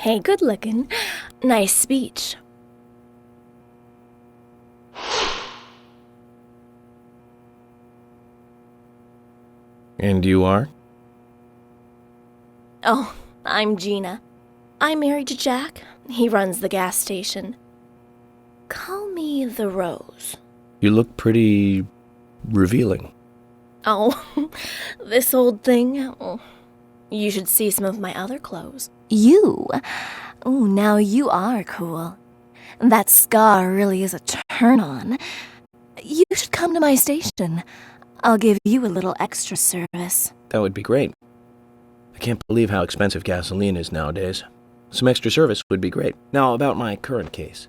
Hey, good looking. Nice speech. And you are? Oh, I'm Gina. I'm married to Jack. He runs the gas station. Call me the Rose. You look pretty revealing. Oh, this old thing. Oh, you should see some of my other clothes. You? Oh, now you are cool. That scar really is a turn-on. You should come to my station. I'll give you a little extra service. That would be great. I can't believe how expensive gasoline is nowadays. Some extra service would be great. Now, about my current case.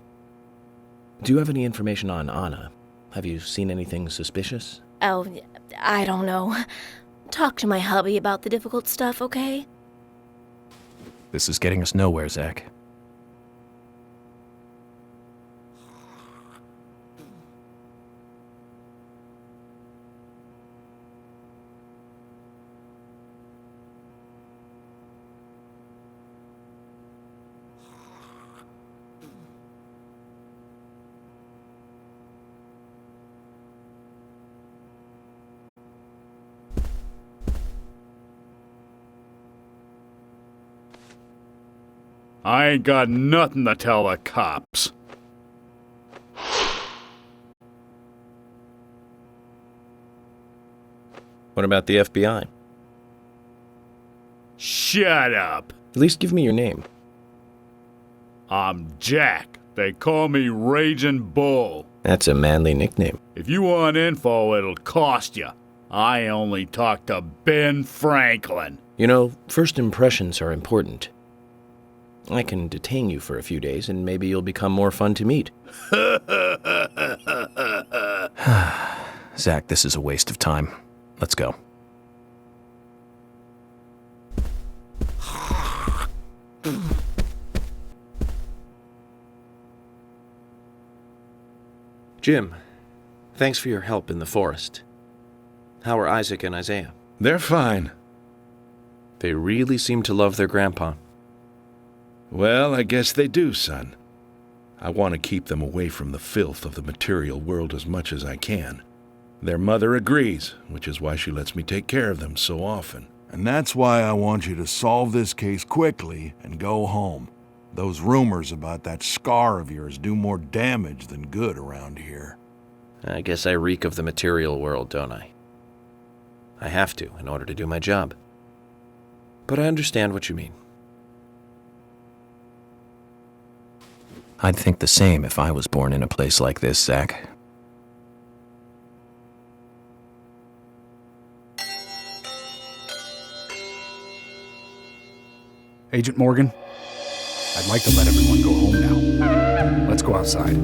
Do you have any information on Anna? Have you seen anything suspicious? Oh, I don't know. Talk to my hubby about the difficult stuff, okay? This is getting us nowhere, Zach. I ain't got nothing to tell the cops. What about the FBI? Shut up. At least give me your name. I'm Jack. They call me Raging Bull. That's a manly nickname. If you want info, it'll cost you. I only talk to Ben Franklin. You know, first impressions are important. I can detain you for a few days, and maybe you'll become more fun to meet. Zach, this is a waste of time. Let's go. Jim, thanks for your help in the forest. How are Isaac and Isaiah? They're fine. They really seem to love their grandpa. Well, I guess they do, son. I want to keep them away from the filth of the material world as much as I can. Their mother agrees, which is why she lets me take care of them so often. And that's why I want you to solve this case quickly and go home. Those rumors about that scar of yours do more damage than good around here. I guess I reek of the material world, don't I? I have to in order to do my job. But I understand what you mean. I'd think the same if I was born in a place like this, Zach. Agent Morgan, I'd like to let everyone go home now. Let's go outside.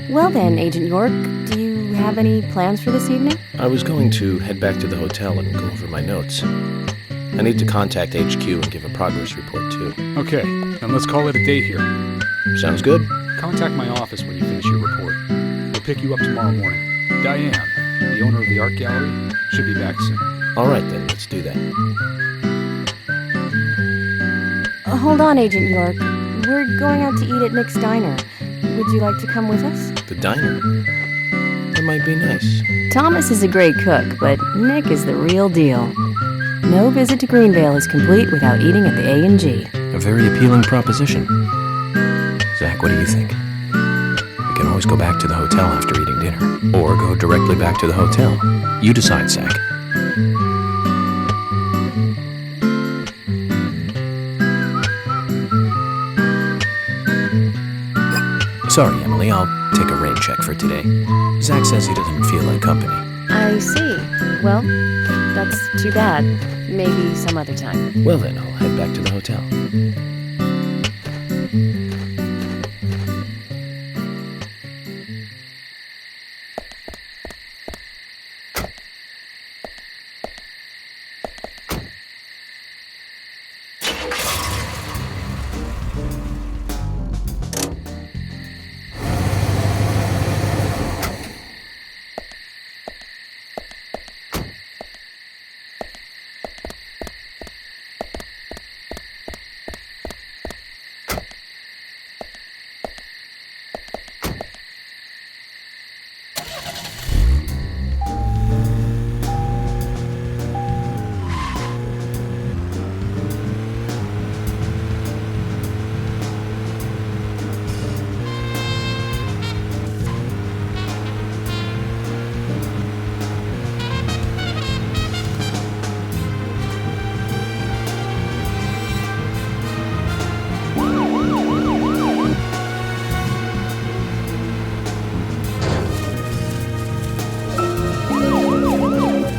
Well then, Agent York, do you have any plans for this evening? I was going to head back to the hotel and go over my notes. I need to contact HQ and give a progress report, too. Okay, then let's call it a day here. Sounds good? Contact my office when you finish your report. We'll pick you up tomorrow morning. Diane, the owner of the art gallery, should be back soon. All right, then. Let's do that. Hold on, Agent York. We're going out to eat at Nick's Diner. Would you like to come with us? The diner? That might be nice. Thomas is a great cook, but Nick is the real deal. No visit to Greenvale is complete without eating at the A&G. A very appealing proposition. Zach, what do you think? We can always go back to the hotel after eating dinner, or go directly back to the hotel. You decide, Zach. Sorry, Emily, I'll take a rain check for today. Zach says he doesn't feel like company. I see. Well, that's too bad. Maybe some other time. Well, then, I'll head back to the hotel.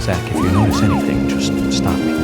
Zach, if you notice anything, just stop me.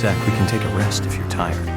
Zach, we can take a rest if you're tired.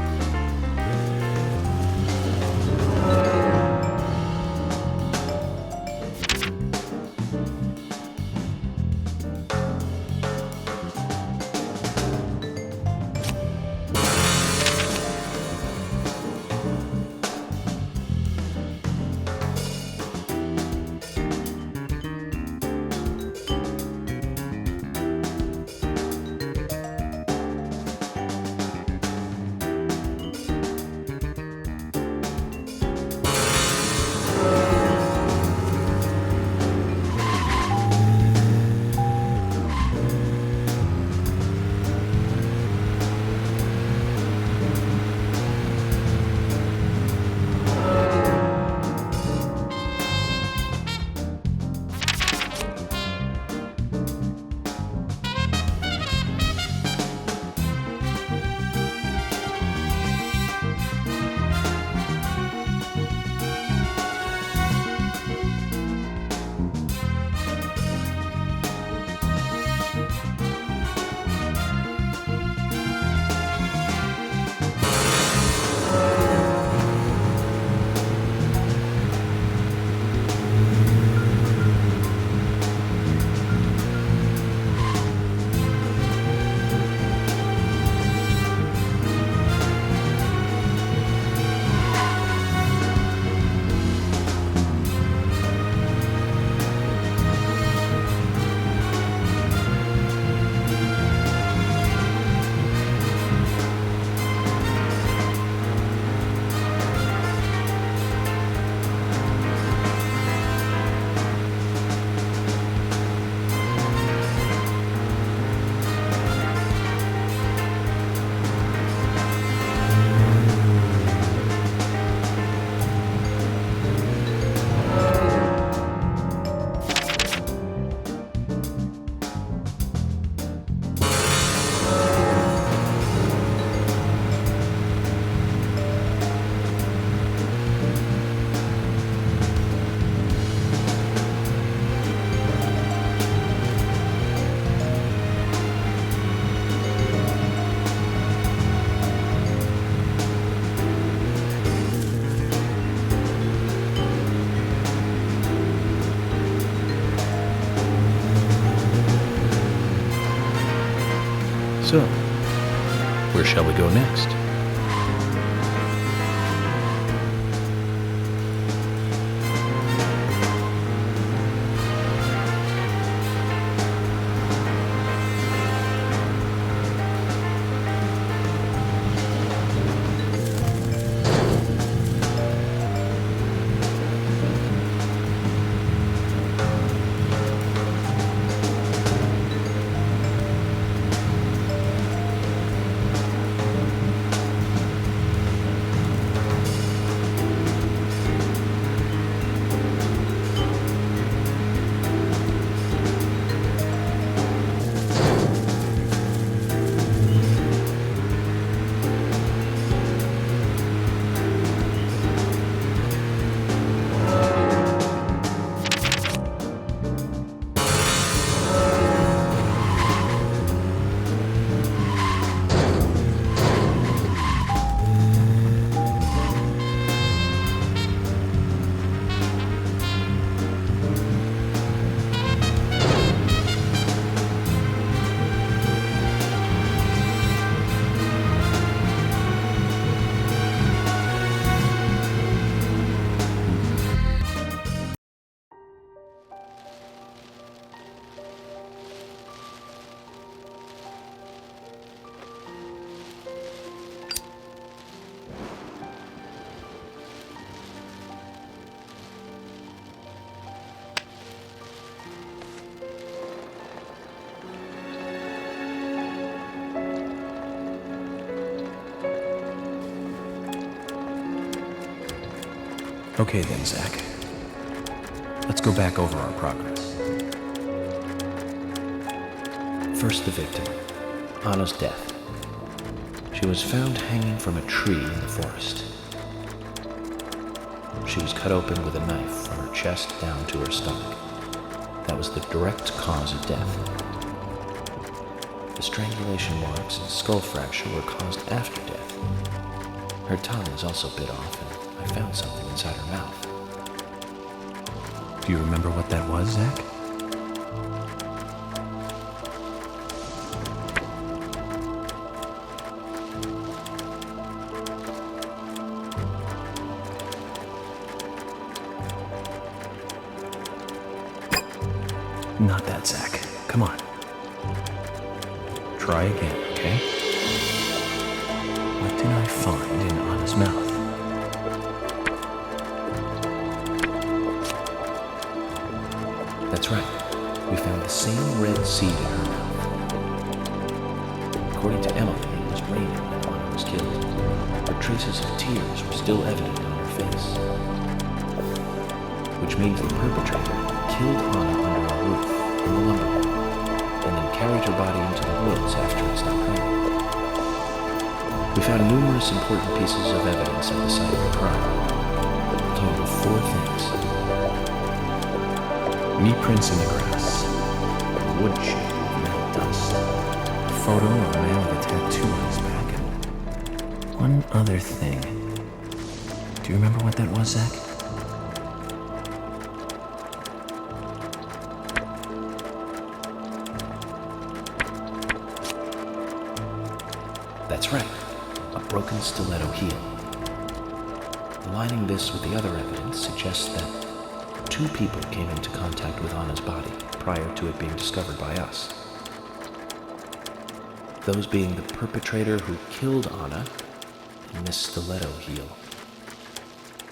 So, where shall we go next? Okay then, Zach. Let's go back over our progress. First, the victim, Anna's death. She was found hanging from a tree in the forest. She was cut open with a knife from her chest down to her stomach. That was the direct cause of death. The strangulation marks and skull fracture were caused after death. Her tongue was also bit off, and I found something inside her mouth. Do you remember what that was, Zach? Not that, Zach. Come on. Try again, okay? What did I find in Anna's mouth? That's right. We found the same red seed in her mouth. According to Emily, it was raining when Anna was killed, but traces of tears were still evident on her face. Which means the perpetrator killed Anna under a roof in the lumber yard, and then carried her body into the woods after it stopped raining. We found numerous important pieces of evidence at the site of the crime. A total of 4 things. Knee prints in the grass, a wood chip with metal dust, a photo of a man with a tattoo on his back, and one other thing. Do you remember what that was, Zach? That's right, a broken stiletto heel. Aligning this with the other evidence suggests that 2 people came into contact with Anna's body prior to it being discovered by us. Those being the perpetrator who killed Anna and this stiletto heel.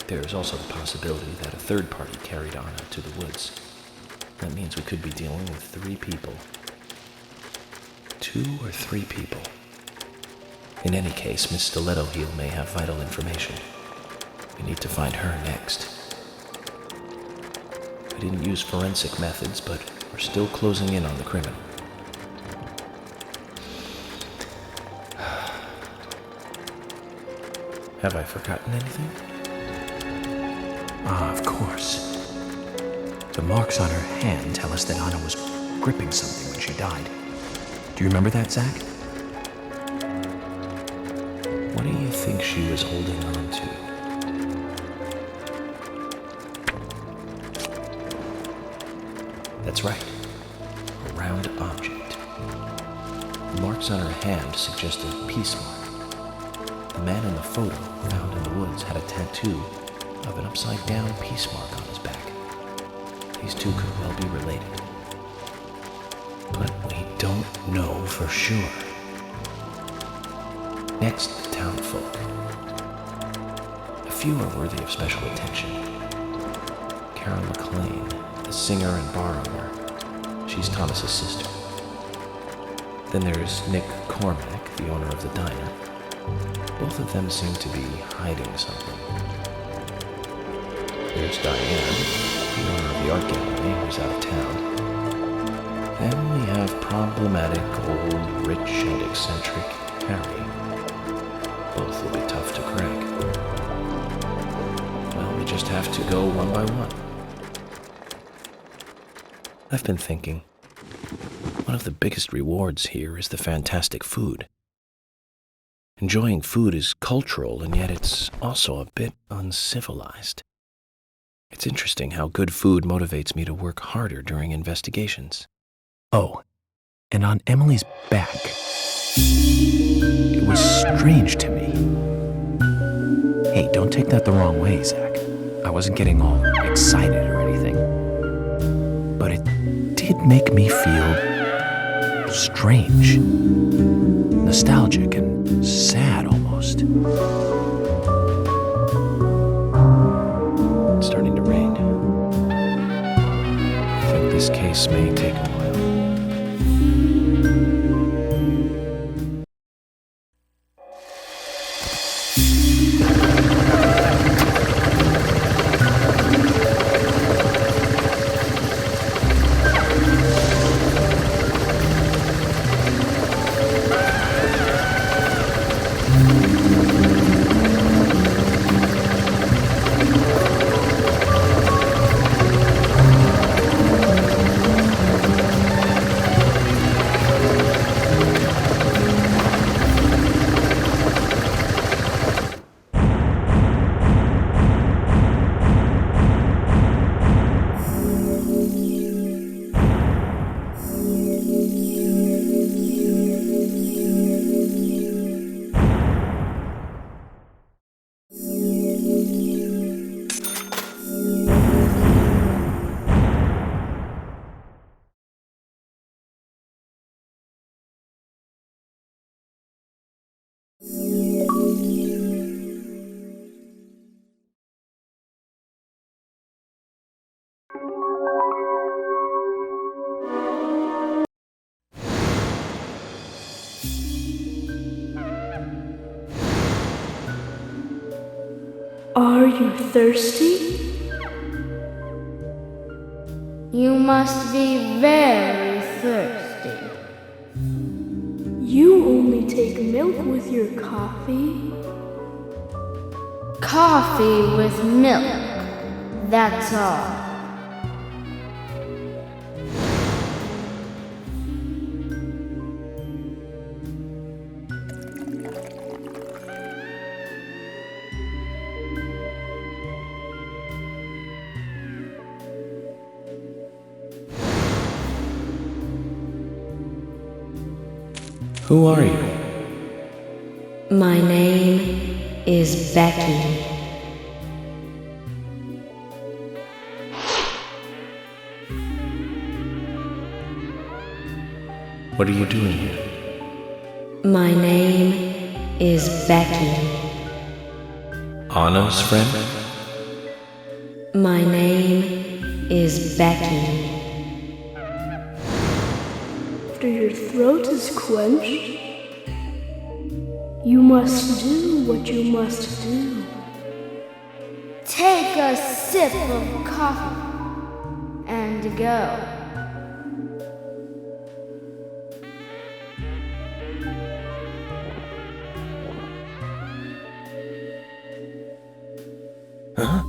There is also the possibility that a third party carried Anna to the woods. That means we could be dealing with 3 people. 2 or 3 people. In any case, Miss Stiletto Heel may have vital information. We need to find her next. We didn't use forensic methods, but we're still closing in on the criminal. Have I forgotten anything? Ah, of course. The marks on her hand tell us that Anna was gripping something when she died. Do you remember that, Zach? What do you think she was holding on to? That's right. A round object. The marks marks on her hand suggested peace mark. The man in the photo found in the woods had a tattoo of an upside-down peace mark on his back. These two could well be related. But we don't know for sure. Next, the townfolk. A few are worthy of special attention. Karen McLean, the singer and bar owner. She's Thomas's sister. Then there's Nick Cormack, the owner of the diner. Both of them seem to be hiding something. There's Diane, the owner of the art gallery, who's out of town. Then we have problematic, old, rich, and eccentric Harry. Both will be tough to crack. Well, we just have to go one by one. I've been thinking, one of the biggest rewards here is the fantastic food. Enjoying food is cultural, and yet it's also a bit uncivilized. It's interesting how good food motivates me to work harder during investigations. Oh, and on Emily's back, it was strange to me. Hey, don't take that the wrong way, Zach. I wasn't getting all excited or anything. But it did make me feel strange, nostalgic, and sad almost. It's starting to rain. I think this case may take a while. Are you thirsty? You must be very thirsty. You only take milk with your coffee? Coffee with milk, that's all. Who are you? My name is Becky. What are you doing here? My name is Becky. Anna's friend? My name is Becky. After your throat is quenched, you must do what you must do. Take a sip of coffee and go. Huh?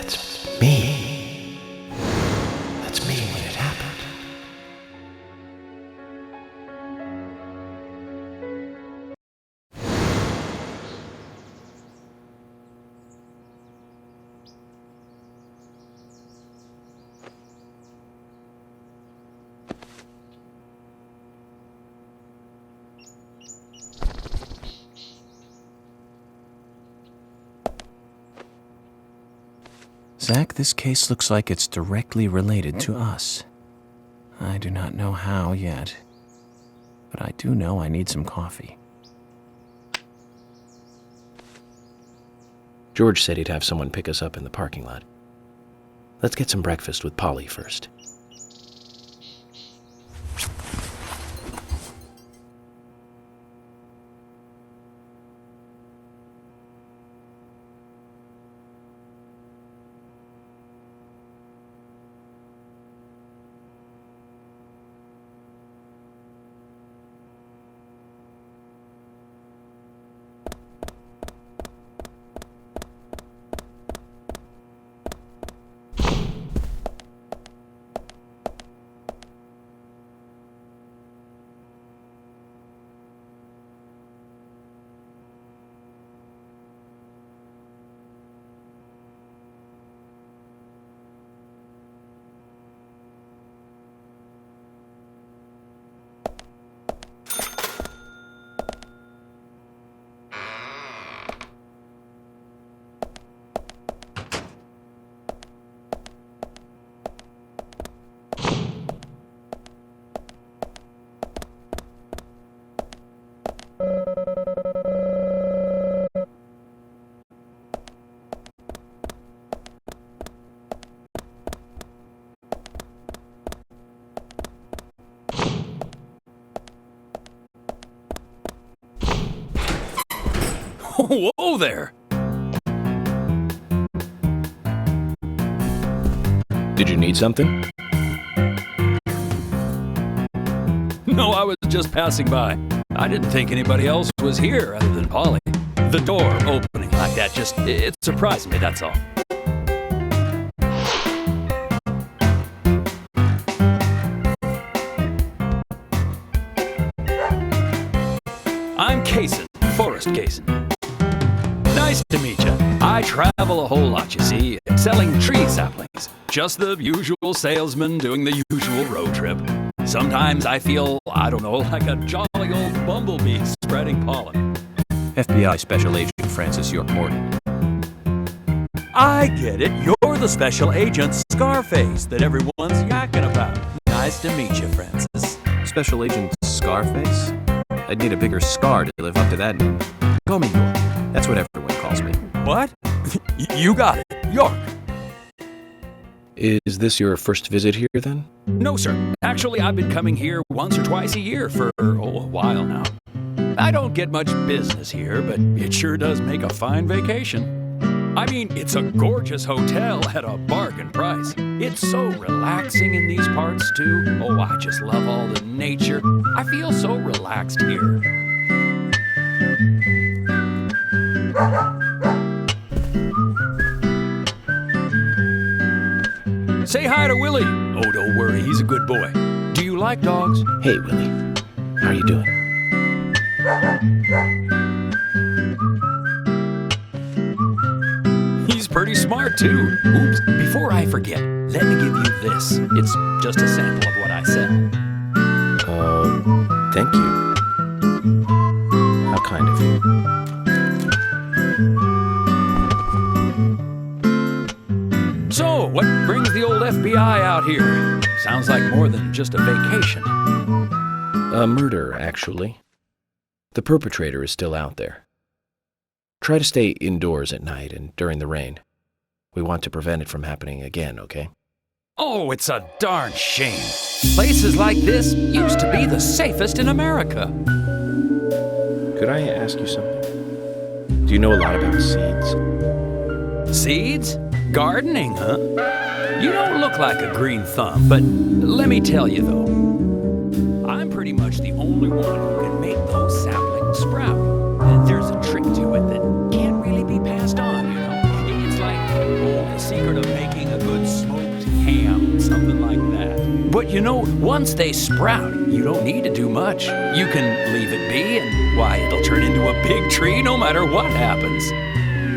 That's me. That's me when it happened. Zach, this case looks like it's directly related to us. I do not know how yet, but I do know I need some coffee. George said he'd have someone pick us up in the parking lot. Let's get some breakfast with Polly first. Whoa there! Did you need something? No, I was just passing by. I didn't think anybody else was here other than Polly. The door opening like that it surprised me, that's all. I'm Kaysen, Forrest Kaysen. Nice to meet you. I travel a whole lot, you see, selling tree saplings. Just the usual salesman doing the usual road trip. Sometimes I feel, I don't know, like a jolly old bumblebee spreading pollen. FBI Special Agent Francis York Morgan. I get it. You're the special agent Scarface that everyone's yakking about. Nice to meet you, Francis. Special Agent Scarface? I'd need a bigger scar to live up to that name. Call me York. That's what everyone calls me. What? You got it. York. Is this your first visit here, then? No, sir. Actually, I've been coming here once or twice a year for a while now. I don't get much business here, but it sure does make a fine vacation. I mean, it's a gorgeous hotel at a bargain price. It's so relaxing in these parts, too. Oh, I just love all the nature. I feel so relaxed here. Say hi to Willie. Oh, don't worry, he's a good boy. Do you like dogs? Hey, Willie. How are you doing? He's pretty smart, too. Oops, before I forget, let me give you this. It's just a sample of what I sell. Thank you. How kind of you. So, what brings the old FBI out here? Sounds like more than just a vacation. A murder, actually. The perpetrator is still out there. Try to stay indoors at night and during the rain. We want to prevent it from happening again, okay? Oh, it's a darn shame. Places like this used to be the safest in America. Could I ask you something? Do you know a lot about seeds? Seeds? Gardening, huh? You don't look like a green thumb, but let me tell you, though. I'm pretty much the only one who can make those saplings sprout. And there's a trick to it that can't really be passed on, you know? It's like, the secret of making a good smoked ham, something like that. But you know, once they sprout, you don't need to do much. You can leave it be, and why, it'll turn into a big tree no matter what happens.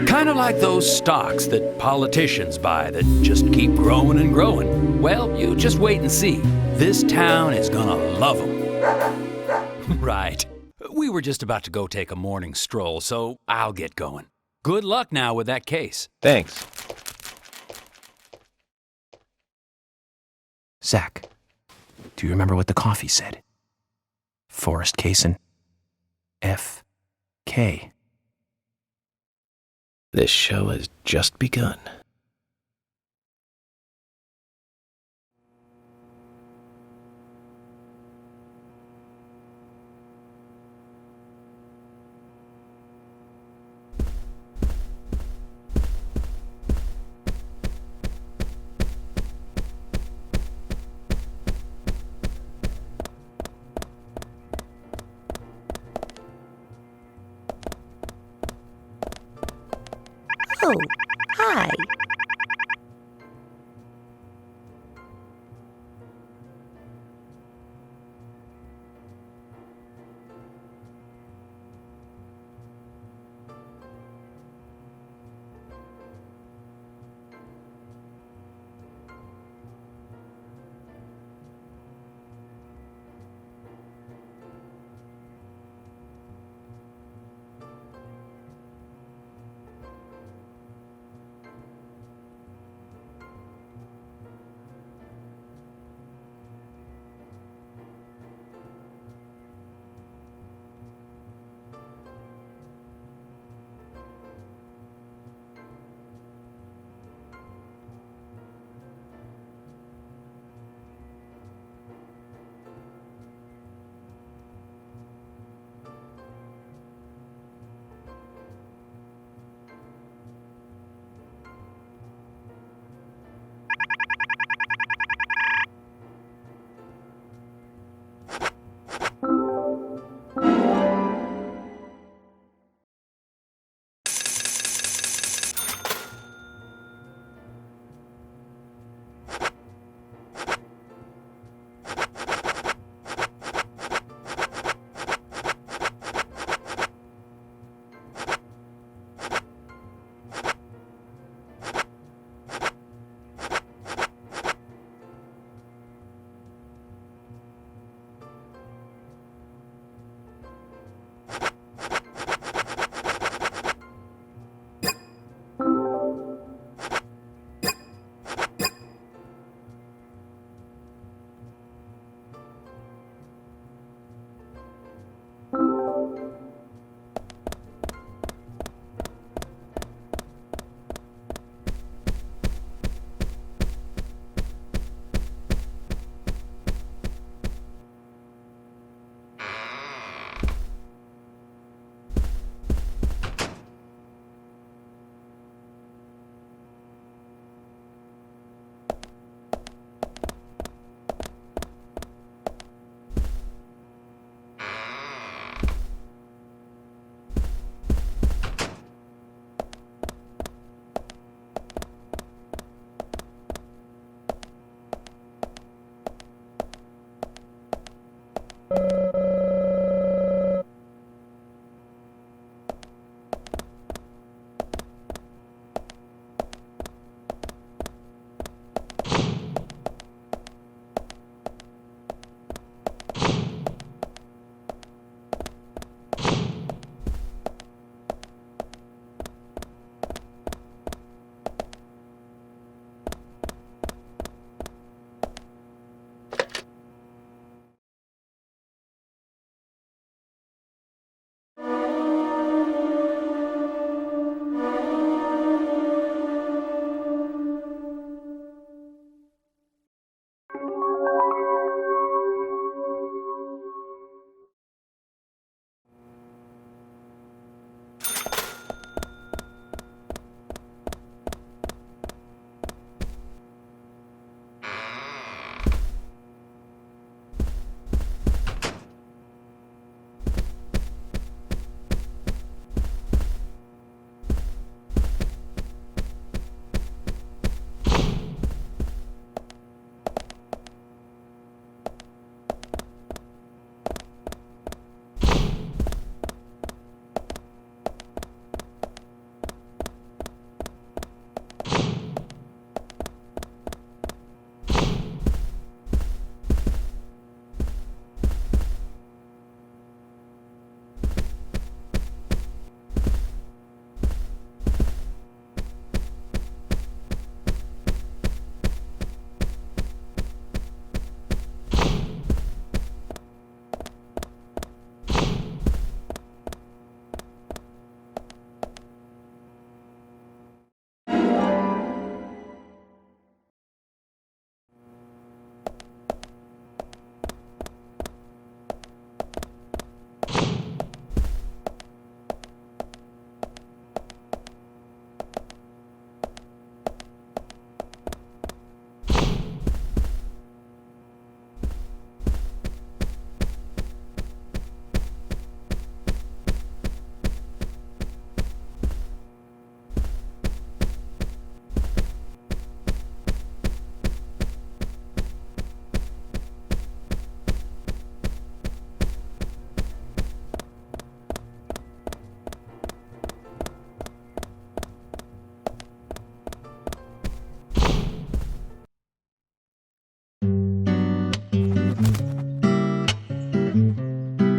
Kind of like those stocks that politicians buy that just keep growing and growing. Well, you just wait and see. This town is gonna love them. Right. We were just about to go take a morning stroll, so I'll get going. Good luck now with that case. Thanks. Zach, do you remember what the coffee said? Forrest Kaysen. F.K. This show has just begun. Oh, hi.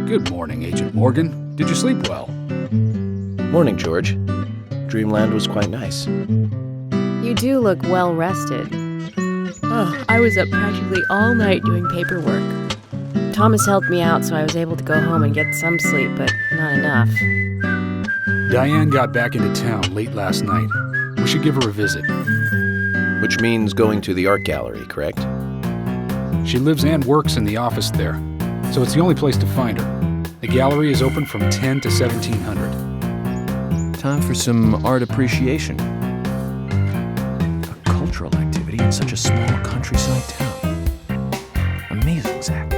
Good morning, Agent Morgan. Did you sleep well? Morning, George. Dreamland was quite nice. You do look well rested. Oh, I was up practically all night doing paperwork. Thomas helped me out, so I was able to go home and get some sleep, but not enough. Diane got back into town late last night. We should give her a visit. Which means going to the art gallery, correct? She lives and works in the office there, so it's the only place to find her. The gallery is open from 10 to 1700. Time for some art appreciation. A cultural activity in such a small countryside town. Amazing, Zach.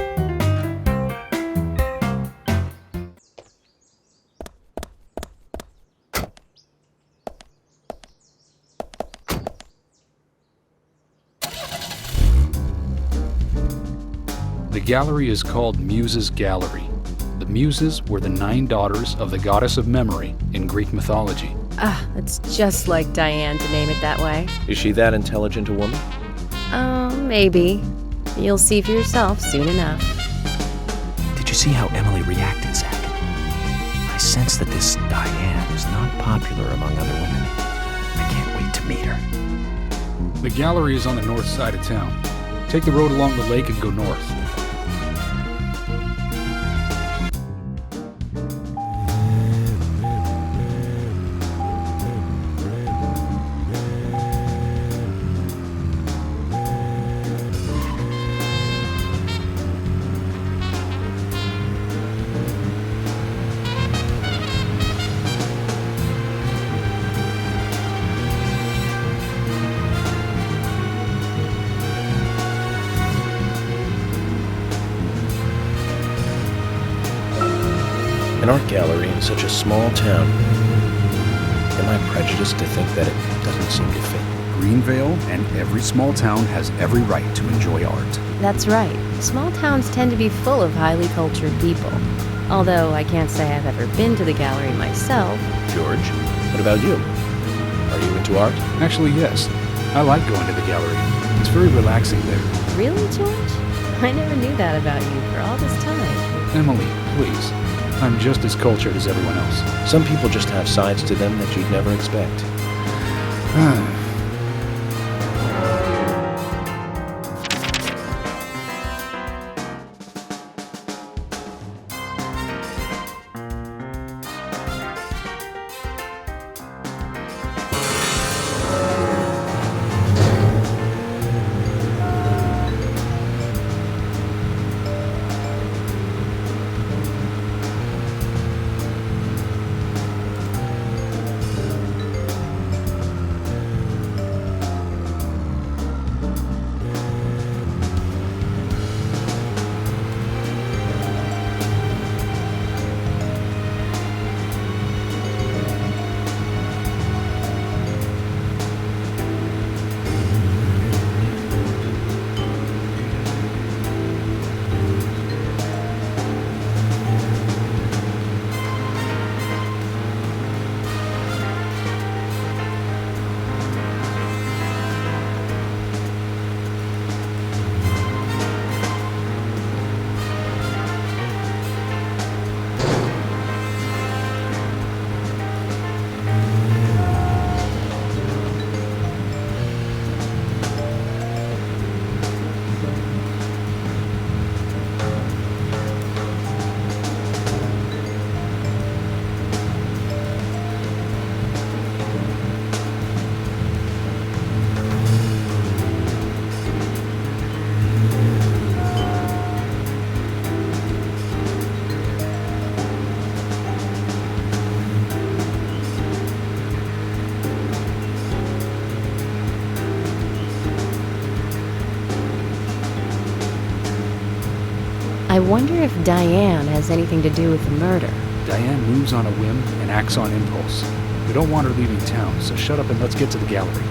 The gallery is called Muses Gallery. The Muses were the 9 daughters of the goddess of memory in Greek mythology. Ah, it's just like Diane to name it that way. Is she that intelligent a woman? Maybe. You'll see for yourself soon enough. Did you see how Emily reacted, Zach? I sense that this Diane is not popular among other women. I can't wait to meet her. The gallery is on the north side of town. Take the road along the lake and go north. An art gallery in such a small town. Am I prejudiced to think that it doesn't seem to fit? Greenvale and every small town has every right to enjoy art. That's right. Small towns tend to be full of highly cultured people. Although I can't say I've ever been to the gallery myself. George, what about you? Are you into art? Actually, yes. I like going to the gallery. It's very relaxing there. Really, George? I never knew that about you for all this time. Emily, please. I'm just as cultured as everyone else. Some people just have sides to them that you'd never expect. I wonder if Diane has anything to do with the murder. Diane moves on a whim and acts on impulse. We don't want her leaving town, so shut up and let's get to the gallery.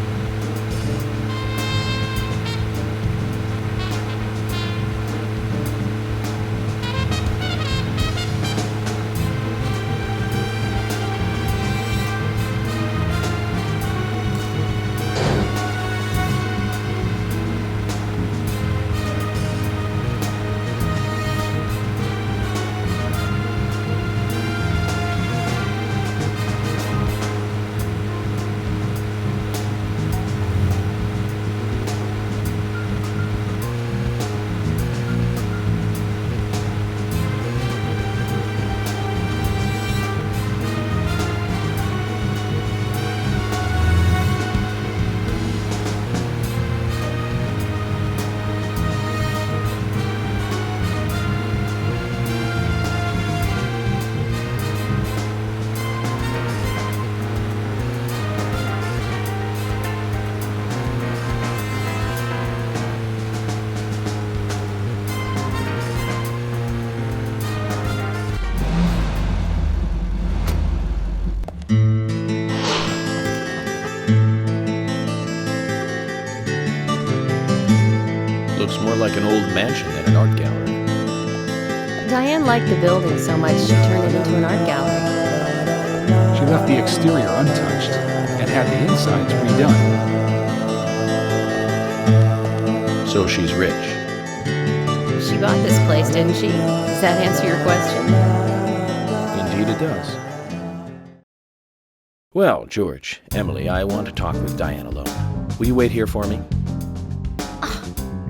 Looks more like an old mansion than an art gallery. Diane liked the building so much she turned it into an art gallery. She left the exterior untouched and had the insides redone. So she's rich. She bought this place, didn't she? Does that answer your question? Indeed it does. Well, George, Emily, I want to talk with Diane alone. Will you wait here for me?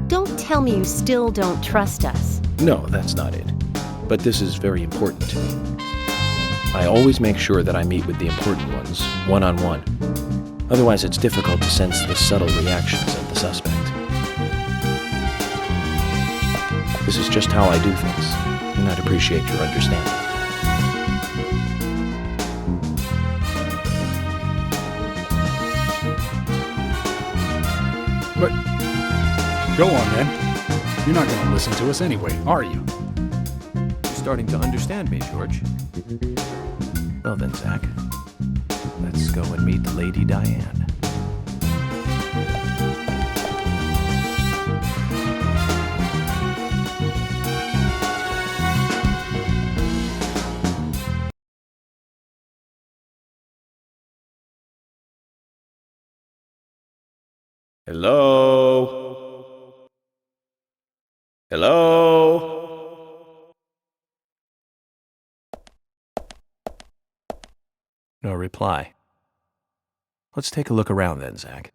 Don't tell me you still don't trust us. No, that's not it. But this is very important to me. I always make sure that I meet with the important ones, one-on-one. Otherwise, it's difficult to sense the subtle reactions of the suspect. This is just how I do things, and I'd appreciate your understanding. But go on then. You're not going to listen to us anyway, are you? You're starting to understand me, George. Well then, Zach, let's go and meet Lady Diane. Hello? Hello? No reply. Let's take a look around then, Zach.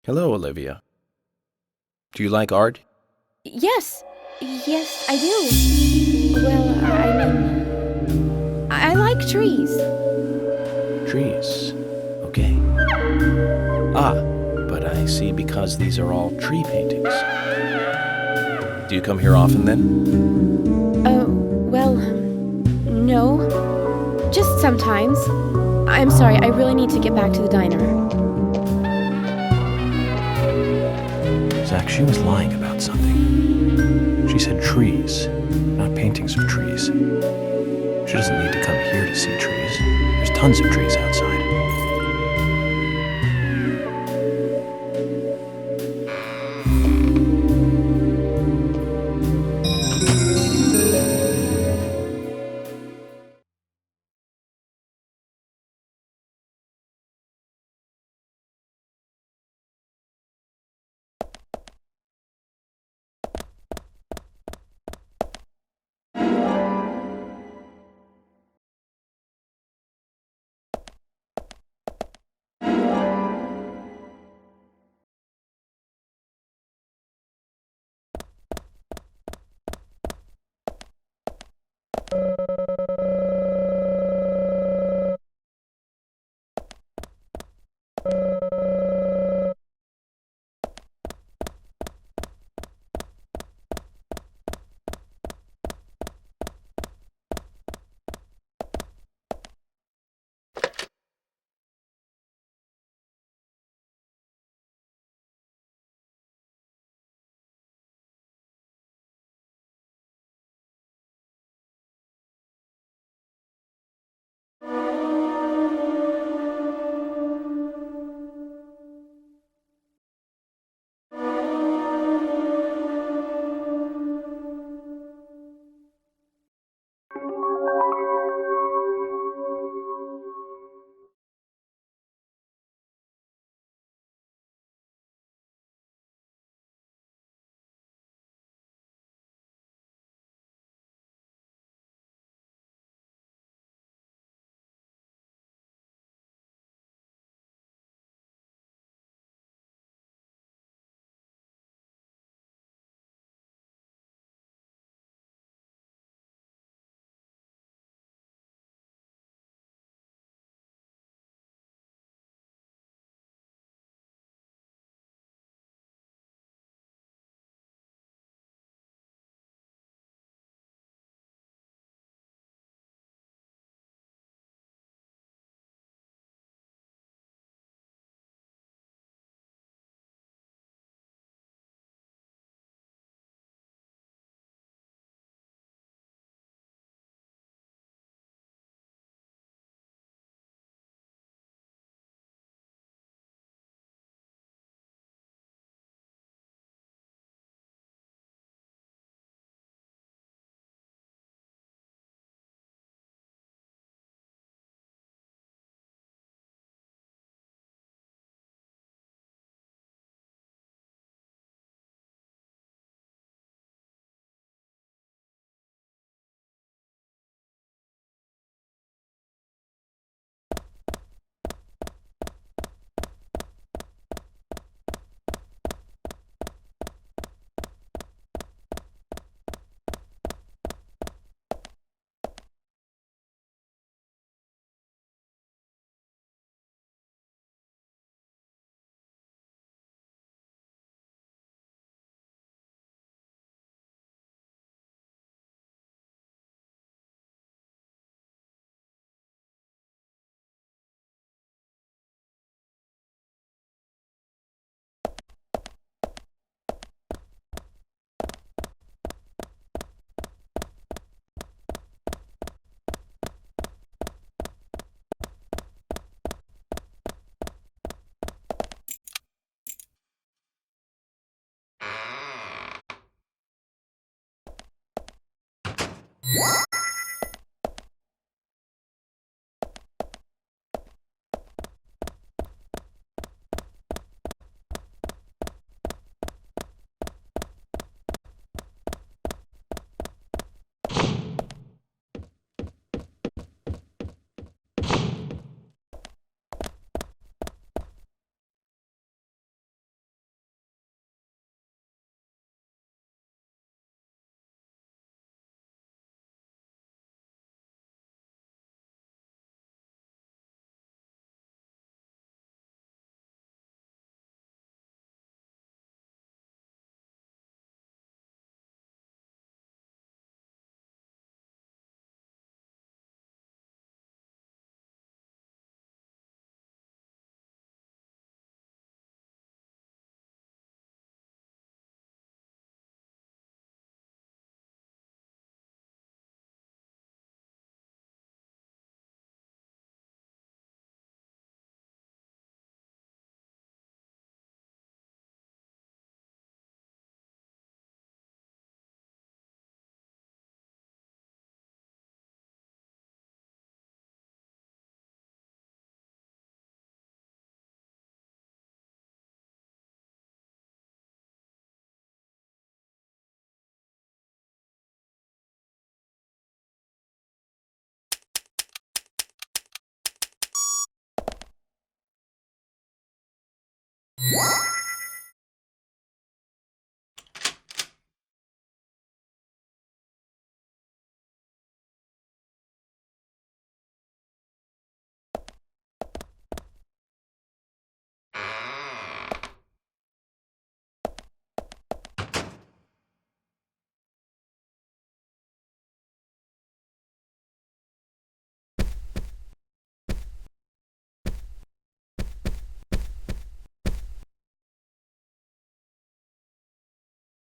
Hello, Olivia. Do you like art? Yes, I do. Well, I like trees. Trees. Okay. Ah, but I see because these are all tree paintings. Do you come here often then? Well, no. Just sometimes. I'm sorry, I really need to get back to the diner. Zach, she was lying about something. She said trees, not paintings of trees. She doesn't need to come here to see trees. There's tons of trees outside.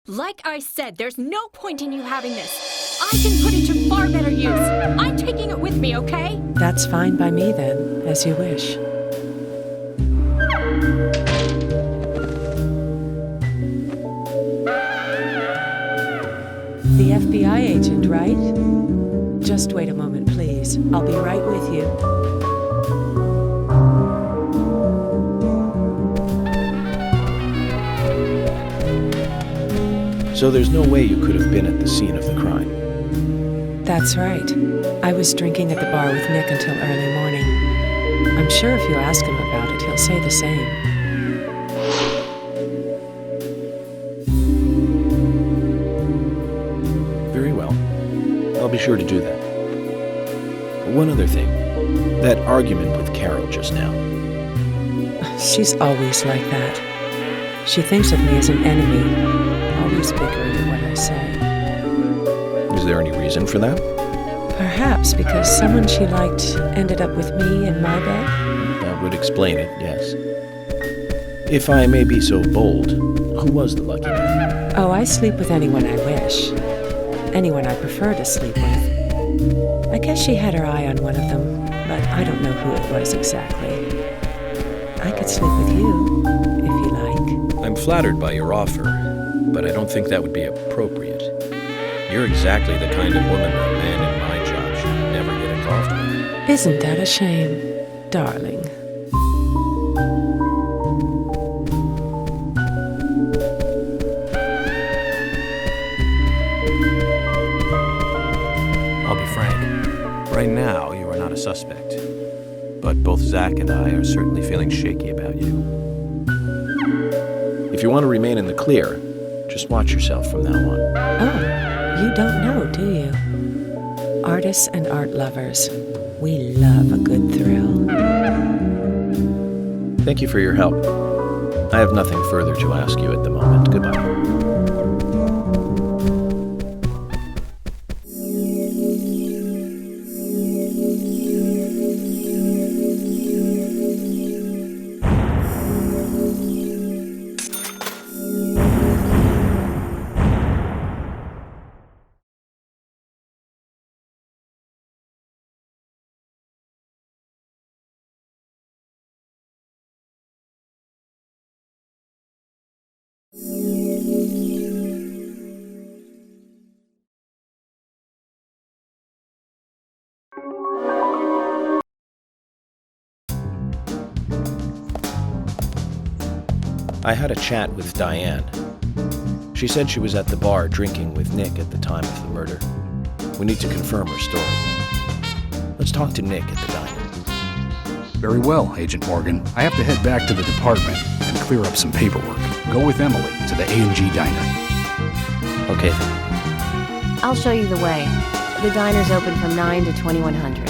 Like I said, there's no point in you having this. I can put it to far better use. I'm taking it with me, okay? That's fine by me then, as you wish. The FBI agent, right? Just wait a moment, please. I'll be right with you. So there's no way you could have been at the scene of the crime? That's right. I was drinking at the bar with Nick until early morning. I'm sure if you ask him about it, he'll say the same. Very well. I'll be sure to do that. One other thing. That argument with Carol just now. She's always like that. She thinks of me as an enemy. Always bickering at what I say. Is there any reason for that? Perhaps because someone she liked ended up with me in my bed? That would explain it, yes. If I may be so bold, who was the lucky man? Oh, I sleep with anyone I wish. Anyone I prefer to sleep with. I guess she had her eye on one of them, but I don't know who it was exactly. I could sleep with you, if you like. I'm flattered by your offer, but I don't think that would be appropriate. You're exactly the kind of woman a man in my job should never get involved with. Isn't that a shame, darling? I'll be frank. Right now, you are not a suspect. But both Zach and I are certainly feeling shaky about you. If you want to remain in the clear, just watch yourself from now on. Oh, you don't know, do you? Artists and art lovers, we love a good thrill. Thank you for your help. I have nothing further to ask you at the moment. Goodbye. I had a chat with Diane. She said she was at the bar drinking with Nick at the time of the murder. We need to confirm her story. Let's talk to Nick at the diner. Very well, Agent Morgan. I have to head back to the department and clear up some paperwork. Go with Emily to the A&G diner. Okay then. I'll show you the way. The diner's open from 9 to 2100.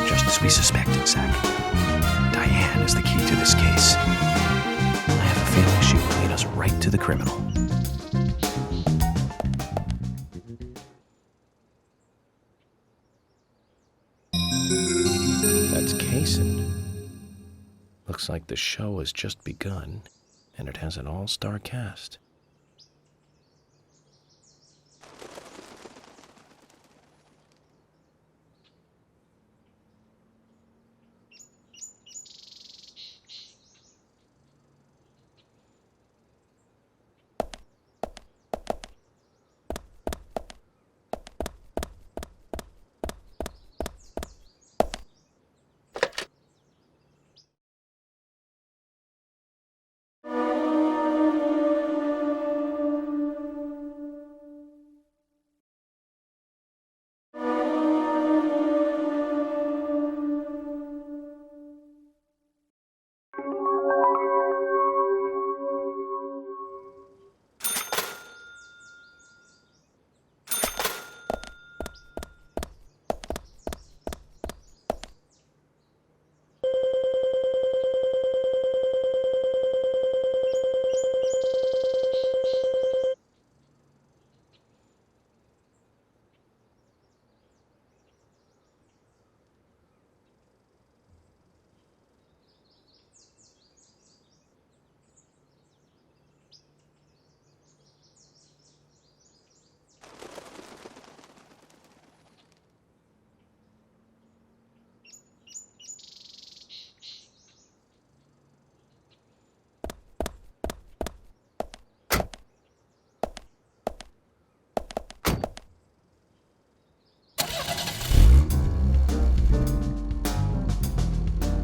Just as we suspected, Zach. Diane is the key to this case. I have a feeling she will lead us right to the criminal. That's Kaysen. Looks like the show has just begun, and it has an all-star cast.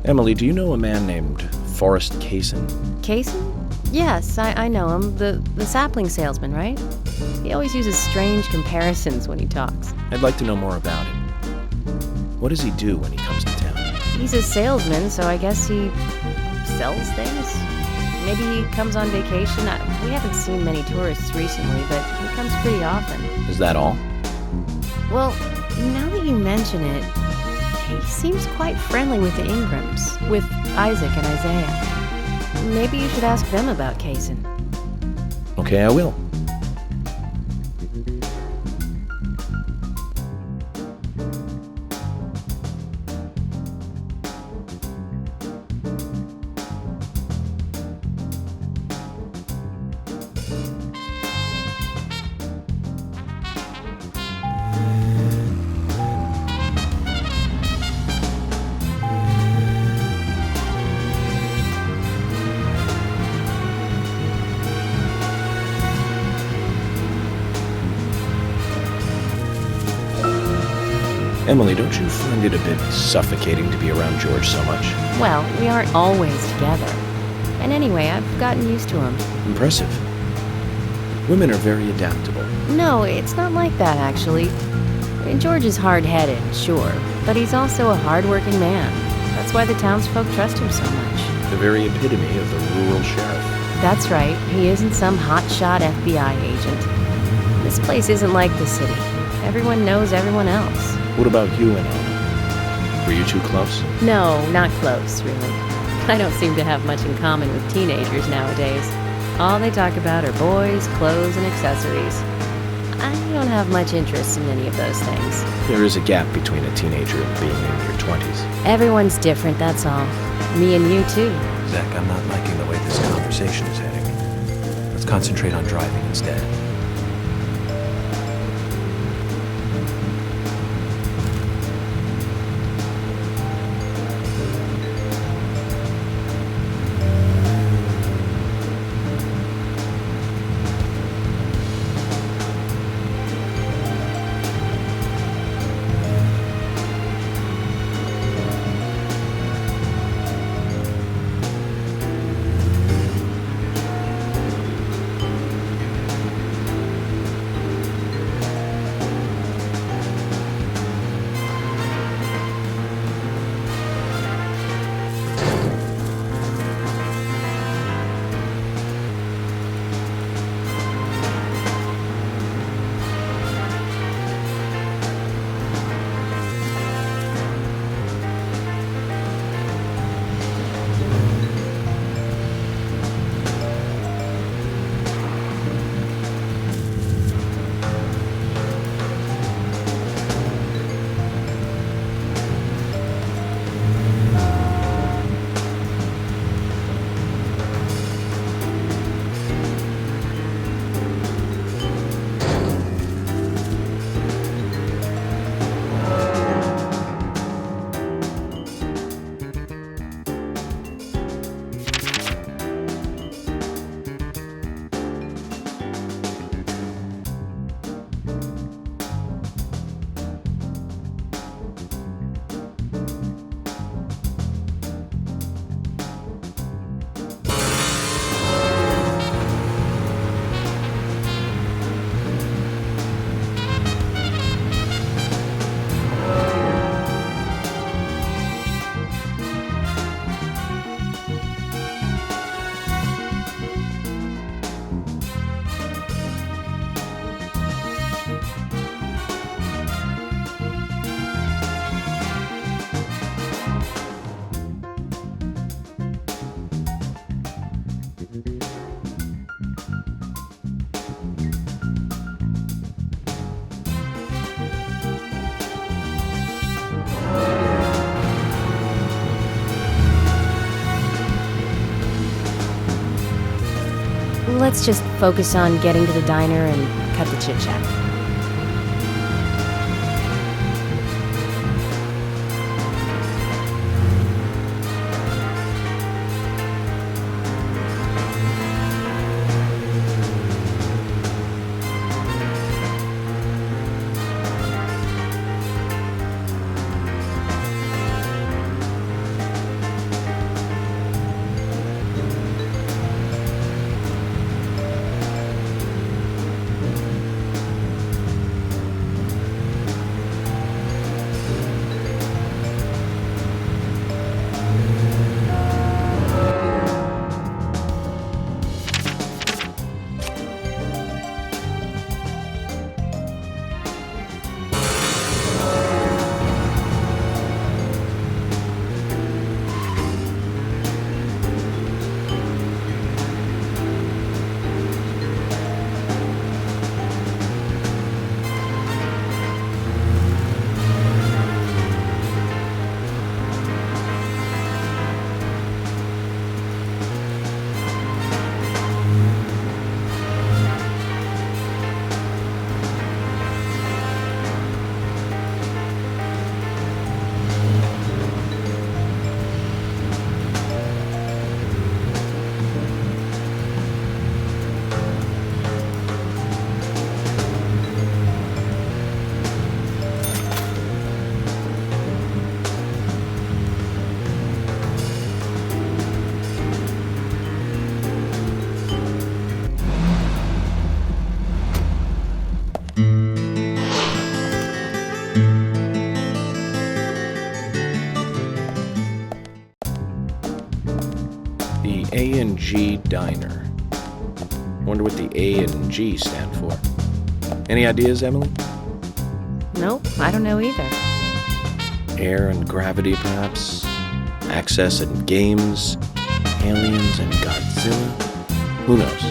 Emily, do you know a man named Forrest Kaysen? Kaysen? Yes, I know him. The sapling salesman, right? He always uses strange comparisons when he talks. I'd like to know more about him. What does he do when he comes to town? He's a salesman, so I guess he sells things? Maybe he comes on vacation. We haven't seen many tourists recently, but he comes pretty often. Is that all? Well, now that you mention it, he seems quite friendly with the Ingrams, with Isaac and Isaiah. Maybe you should ask them about Kaysen. Okay, I will. Emily, don't you find it a bit suffocating to be around George so much? Well, we aren't always together. And anyway, I've gotten used to him. Impressive. Women are very adaptable. No, it's not like that, actually. George is hard-headed, sure, but he's also a hard-working man. That's why the townsfolk trust him so much. The very epitome of the rural sheriff. That's right. He isn't some hotshot FBI agent. This place isn't like the city. Everyone knows everyone else. What about you and Anna? Were you two close? No, not close, really. I don't seem to have much in common with teenagers nowadays. All they talk about are boys, clothes, and accessories. I don't have much interest in any of those things. There is a gap between a teenager and being in your 20s. Everyone's different, that's all. Me and you, too. Zach, I'm not liking the way this conversation is heading. Let's concentrate on driving instead. Let's just focus on getting to the diner and cut the chit-chat. A&G Diner. Wonder what the A and G stand for. Any ideas, Emily? Nope, I don't know either. Air and gravity, perhaps? Access and games? Aliens and Godzilla? Who knows?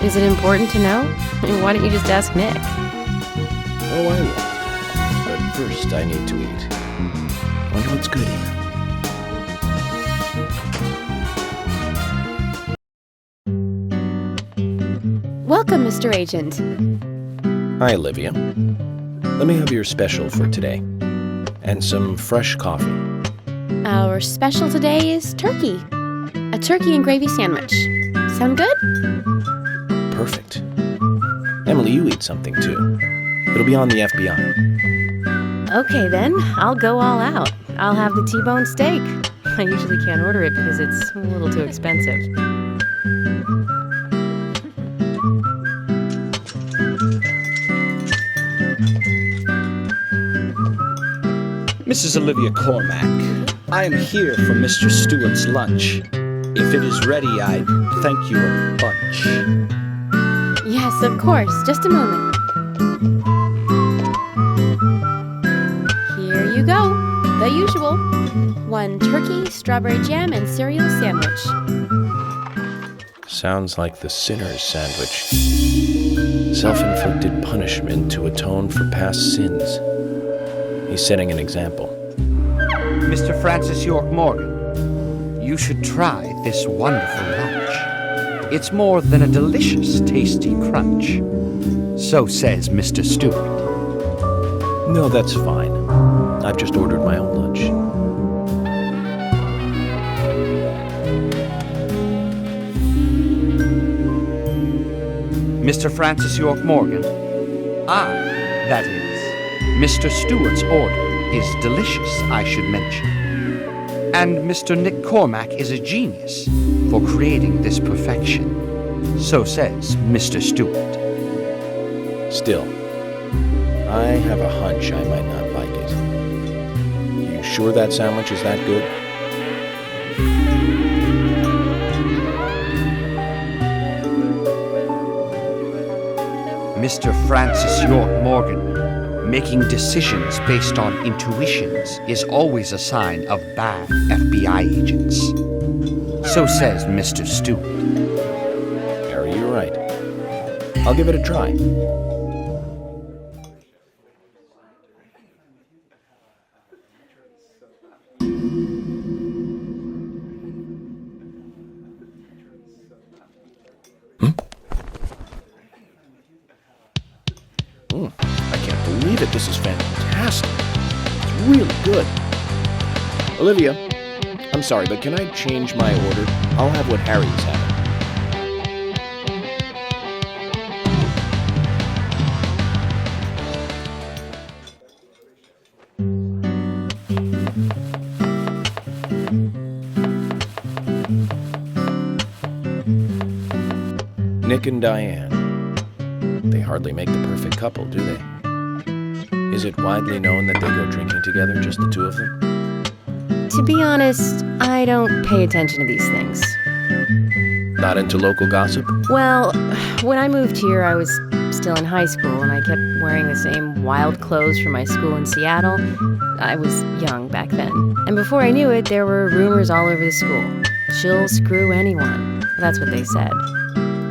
Is it important to know? Why don't you just ask Nick? Oh, I will. But first, I need to eat. Wonder what's good here. Welcome, Mr. Agent. Hi, Olivia. Let me have your special for today. And some fresh coffee. Our special today is turkey. A turkey and gravy sandwich. Sound good? Perfect. Emily, you eat something too. It'll be on the FBI. Okay then, I'll go all out. I'll have the T-bone steak. I usually can't order it because it's a little too expensive. Mrs. Olivia Cormack, I am here for Mr. Stewart's lunch. If it is ready, I'd thank you a bunch. Yes, of course. Just a moment. Here you go. The usual. 1 turkey, strawberry jam, and cereal sandwich. Sounds like the sinner's sandwich. Self-inflicted punishment to atone for past sins. He's setting an example. Mr. Francis York Morgan, you should try this wonderful lunch. It's more than a delicious, tasty crunch. So says Mr. Stewart. No, that's fine. I've just ordered my own lunch. Mr. Francis York Morgan, that is, Mr. Stewart's order is delicious, I should mention. And Mr. Nick Cormack is a genius for creating this perfection. So says Mr. Stewart. Still, I have a hunch I might not like it. You sure that sandwich is that good? Mr. Francis York Morgan, making decisions based on intuitions is always a sign of bad FBI agents. So says Mr. Stewart. Harry, you're right. I'll give it a try. I can't believe it. This is fantastic. It's really good. Olivia, I'm sorry, but can I change my order? I'll have what Harry's having. Nick and Diane. They hardly make the perfect couple, do they? Is it widely known that they go drinking together, just the two of them? To be honest, I don't pay attention to these things. Not into local gossip? Well, when I moved here, I was still in high school, and I kept wearing the same wild clothes from my school in Seattle. I was young back then. And before I knew it, there were rumors all over the school. She'll screw anyone. That's what they said.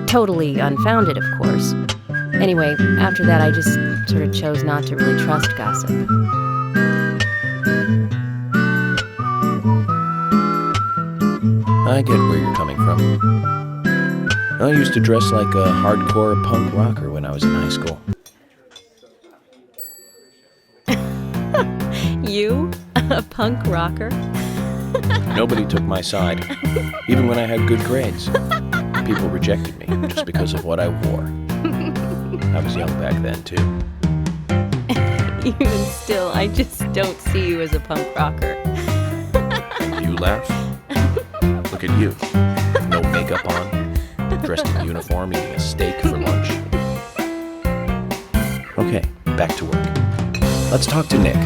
Totally unfounded, of course. Anyway, after that, I just sort of chose not to really trust gossip. I get where you're coming from. I used to dress like a hardcore punk rocker when I was in high school. You? A punk rocker? Nobody took my side, even when I had good grades. People rejected me just because of what I wore. I was young back then, too. Even still, I just don't see you as a punk rocker. You laugh? Look at you. No makeup on, dressed in uniform, eating a steak for lunch. Okay, back to work. Let's talk to Nick.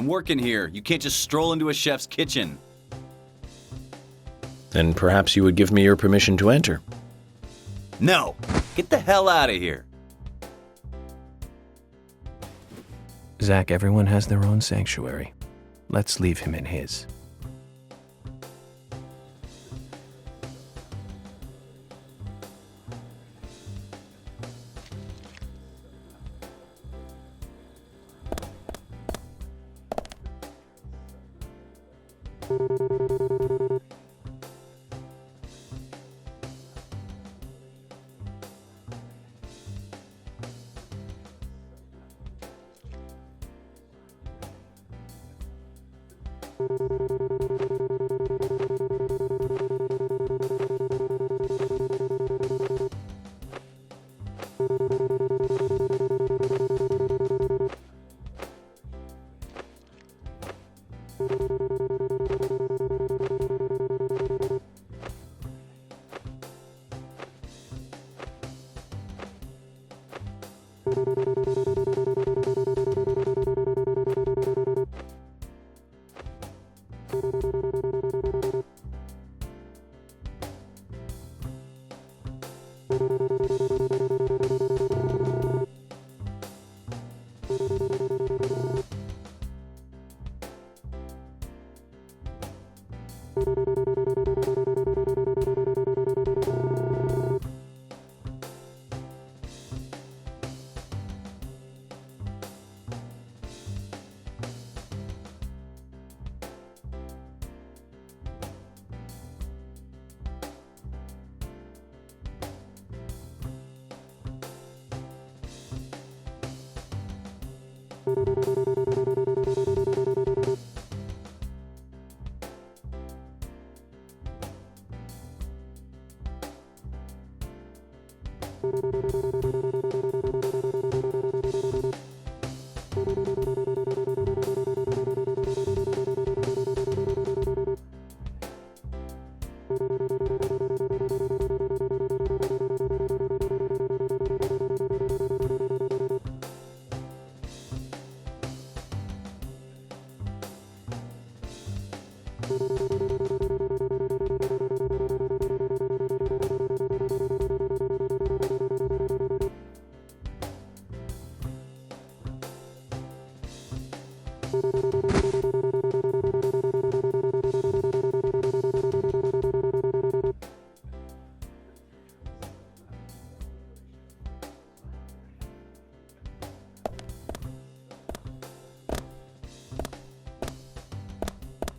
I'm working here. You can't just stroll into a chef's kitchen. Then perhaps you would give me your permission to enter. No! Get the hell out of here! Zach, everyone has their own sanctuary. Let's leave him in his.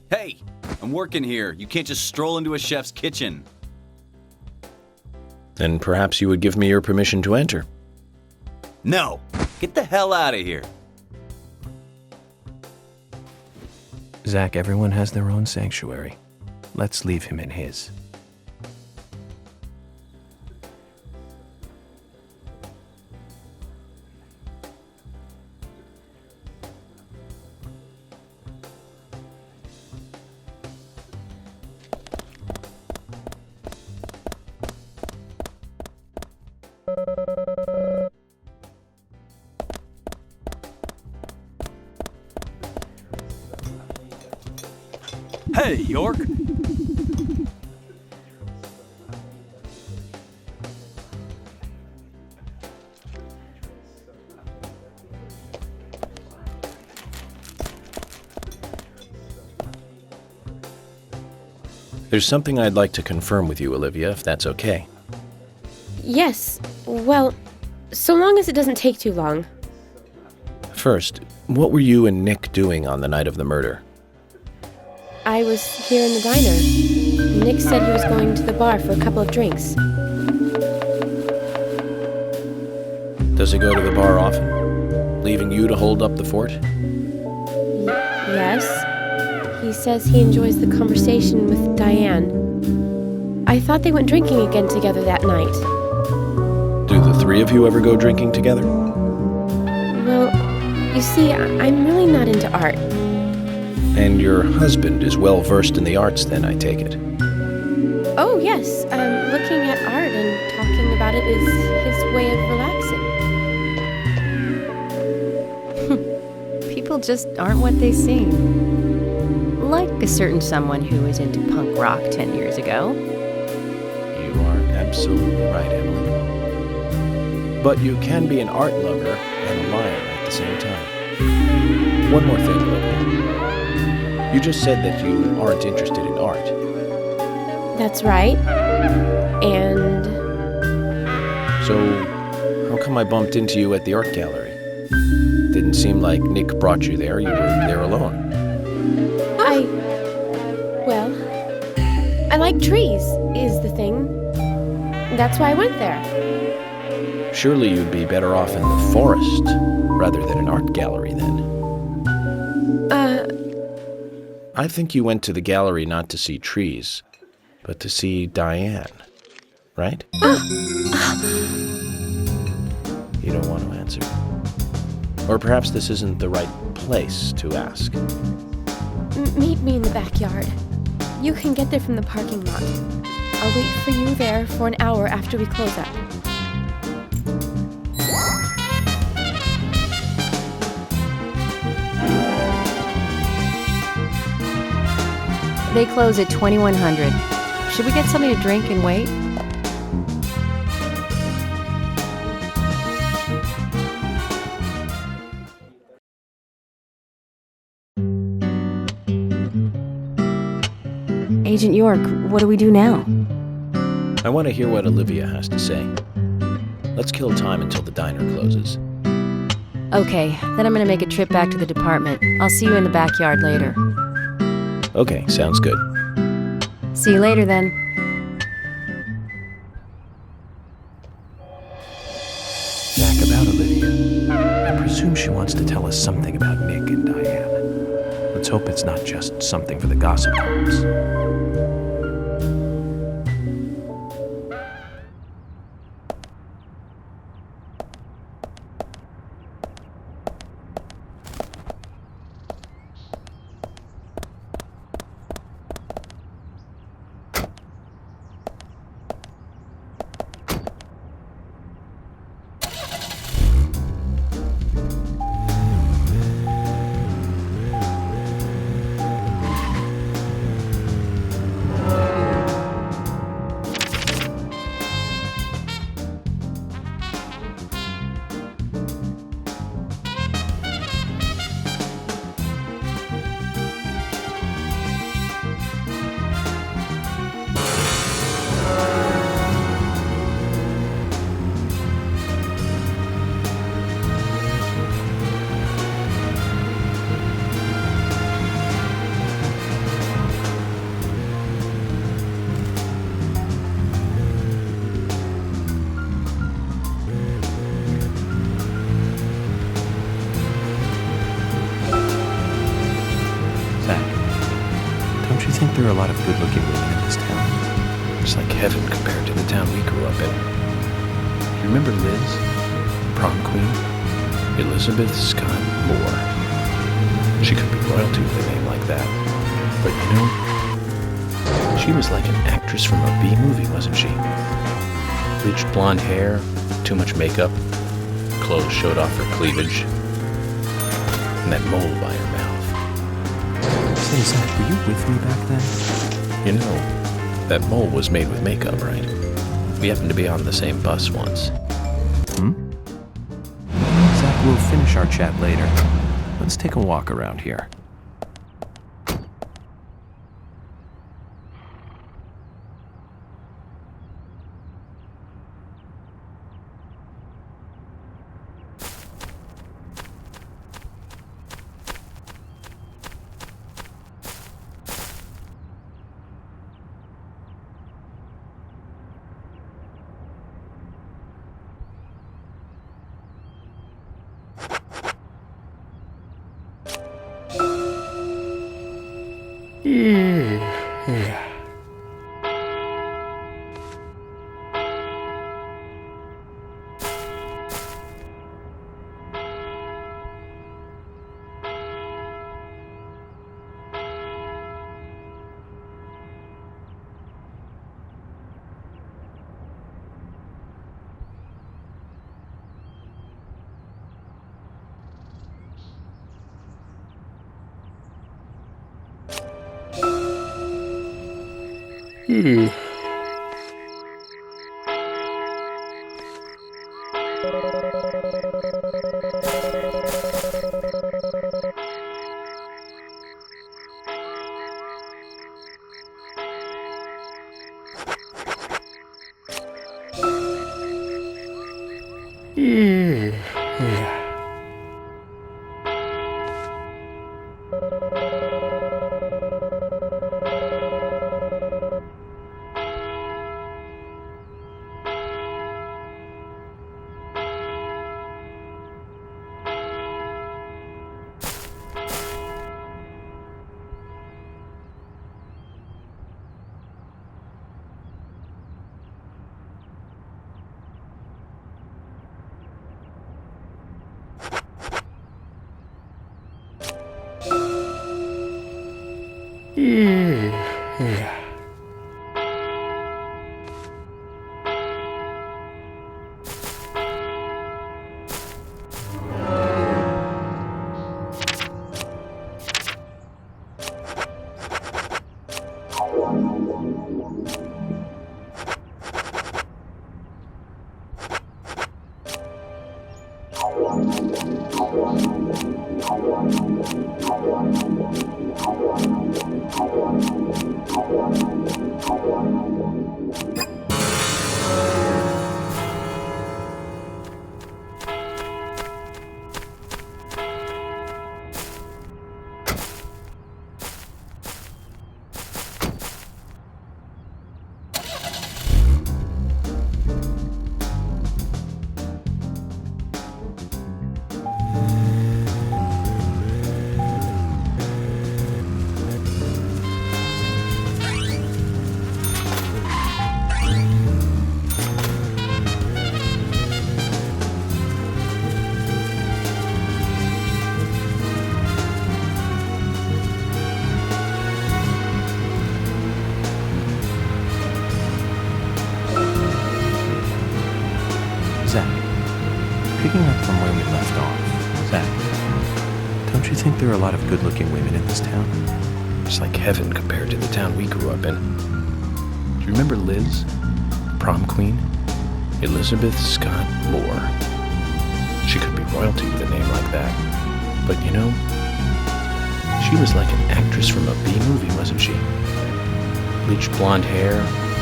Hey! I'm working here. You can't just stroll into a chef's kitchen. Then perhaps you would give me your permission to enter. No! Get the hell out of here! Zach, everyone has their own sanctuary. Let's leave him in his. Hey, York! There's something I'd like to confirm with you, Olivia, if that's okay. Yes, well, so long as it doesn't take too long. First, what were you and Nick doing on the night of the murder? I was here in the diner. Nick said he was going to the bar for a couple of drinks. Does he go to the bar often, leaving you to hold up the fort? Yes. He says he enjoys the conversation with Diane. I thought they went drinking again together that night. Do the three of you ever go drinking together? Well, you see, I'm really not into art. And your husband is well versed in the arts then, I take it? Oh, yes. Looking at art and talking about it is his way of relaxing. People people just aren't what they seem. Like a certain someone who was into punk rock 10 years ago. You are absolutely right, Emily. But you can be an art lover and a liar at the same time. One more thing, Olivia. You just said that you aren't interested in art. That's right. And... So, how come I bumped into you at the art gallery? Didn't seem like Nick brought you there. You were there alone. Well, I like trees, is the thing. That's why I went there. Surely you'd be better off in the forest rather than an art gallery then. I think you went to the gallery not to see trees, but to see Diane, right? You don't want to answer. Or perhaps this isn't the right place to ask. Meet me in the backyard. You can get there from the parking lot. I'll wait for you there for an hour after we close up. They close at 2100. Should we get something to drink and wait? Agent York, what do we do now? I want to hear what Olivia has to say. Let's kill time until the diner closes. Okay, then I'm gonna make a trip back to the department. I'll see you in the backyard later. Okay, sounds good. See you later then. Back about Olivia. I presume she wants to tell us something about Nick and Diane. Let's hope it's not just something for the gossip columns. There are a lot of good-looking women in this town. It's like heaven compared to the town we grew up in. Do you remember Liz? Prom queen? Elizabeth Scott Moore. She could be royalty with a name like that. But you know, she was like an actress from a B-movie, wasn't she? Bleached blonde hair, too much makeup, clothes showed off her cleavage, and that mole by her mouth. Say, Zach, were you with me back then? You know, that mole was made with makeup, right? We happened to be on the same bus once. Zach, we'll finish our chat later. Let's take a walk around here. Yeah. Picking up from where we left off, Zach, don't you think there are a lot of good-looking women in this town? It's like heaven compared to the town we grew up in. Do you remember Liz? Prom queen? Elizabeth Scott Moore. She could be royalty with a name like that. But you know, she was like an actress from a B-movie, wasn't she? Bleached blonde hair,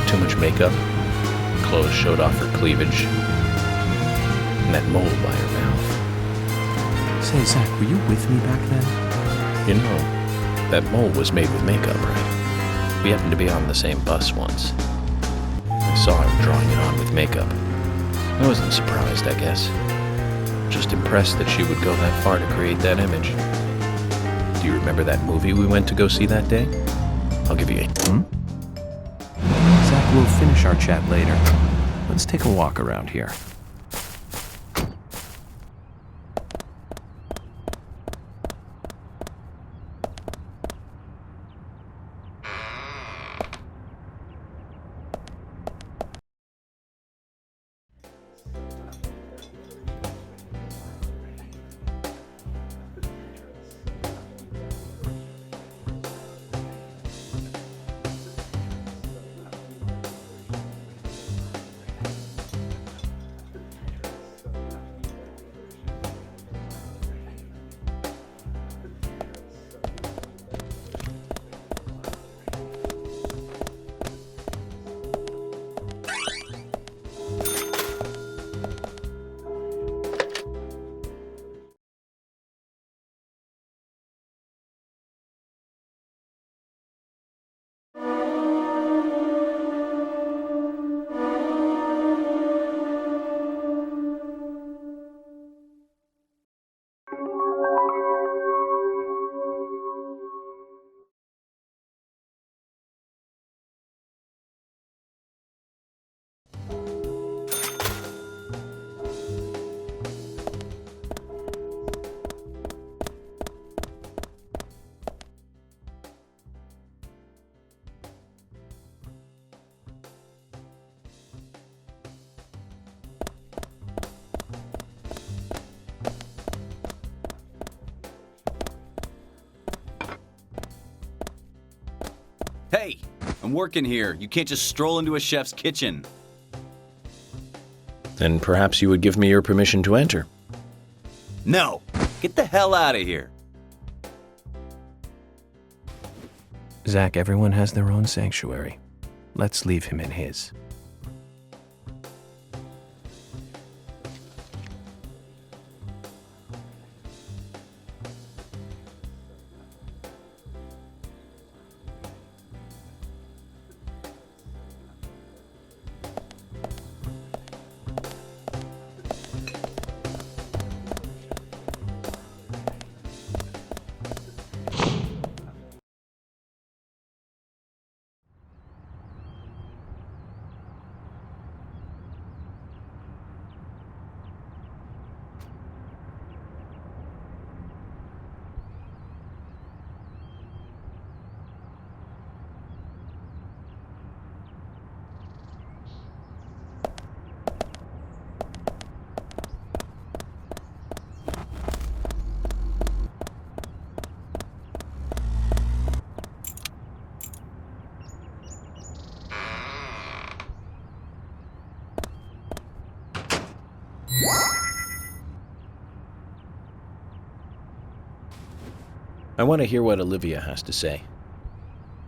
too much makeup, clothes showed off her cleavage, and that mole by her mouth. Say, Zach, were you with me back then? You know, that mole was made with makeup, right? We happened to be on the same bus once. I saw her drawing it on with makeup. I wasn't surprised, I guess. Just impressed that she would go that far to create that image. Do you remember that movie we went to go see that day? I'll give you a... Zach, we'll finish our chat later. Let's take a walk around here. I'm working here. You can't just stroll into a chef's kitchen. Then perhaps you would give me your permission to enter. No! Get the hell out of here! Zach, everyone has their own sanctuary. Let's leave him in his. I want to hear what Olivia has to say.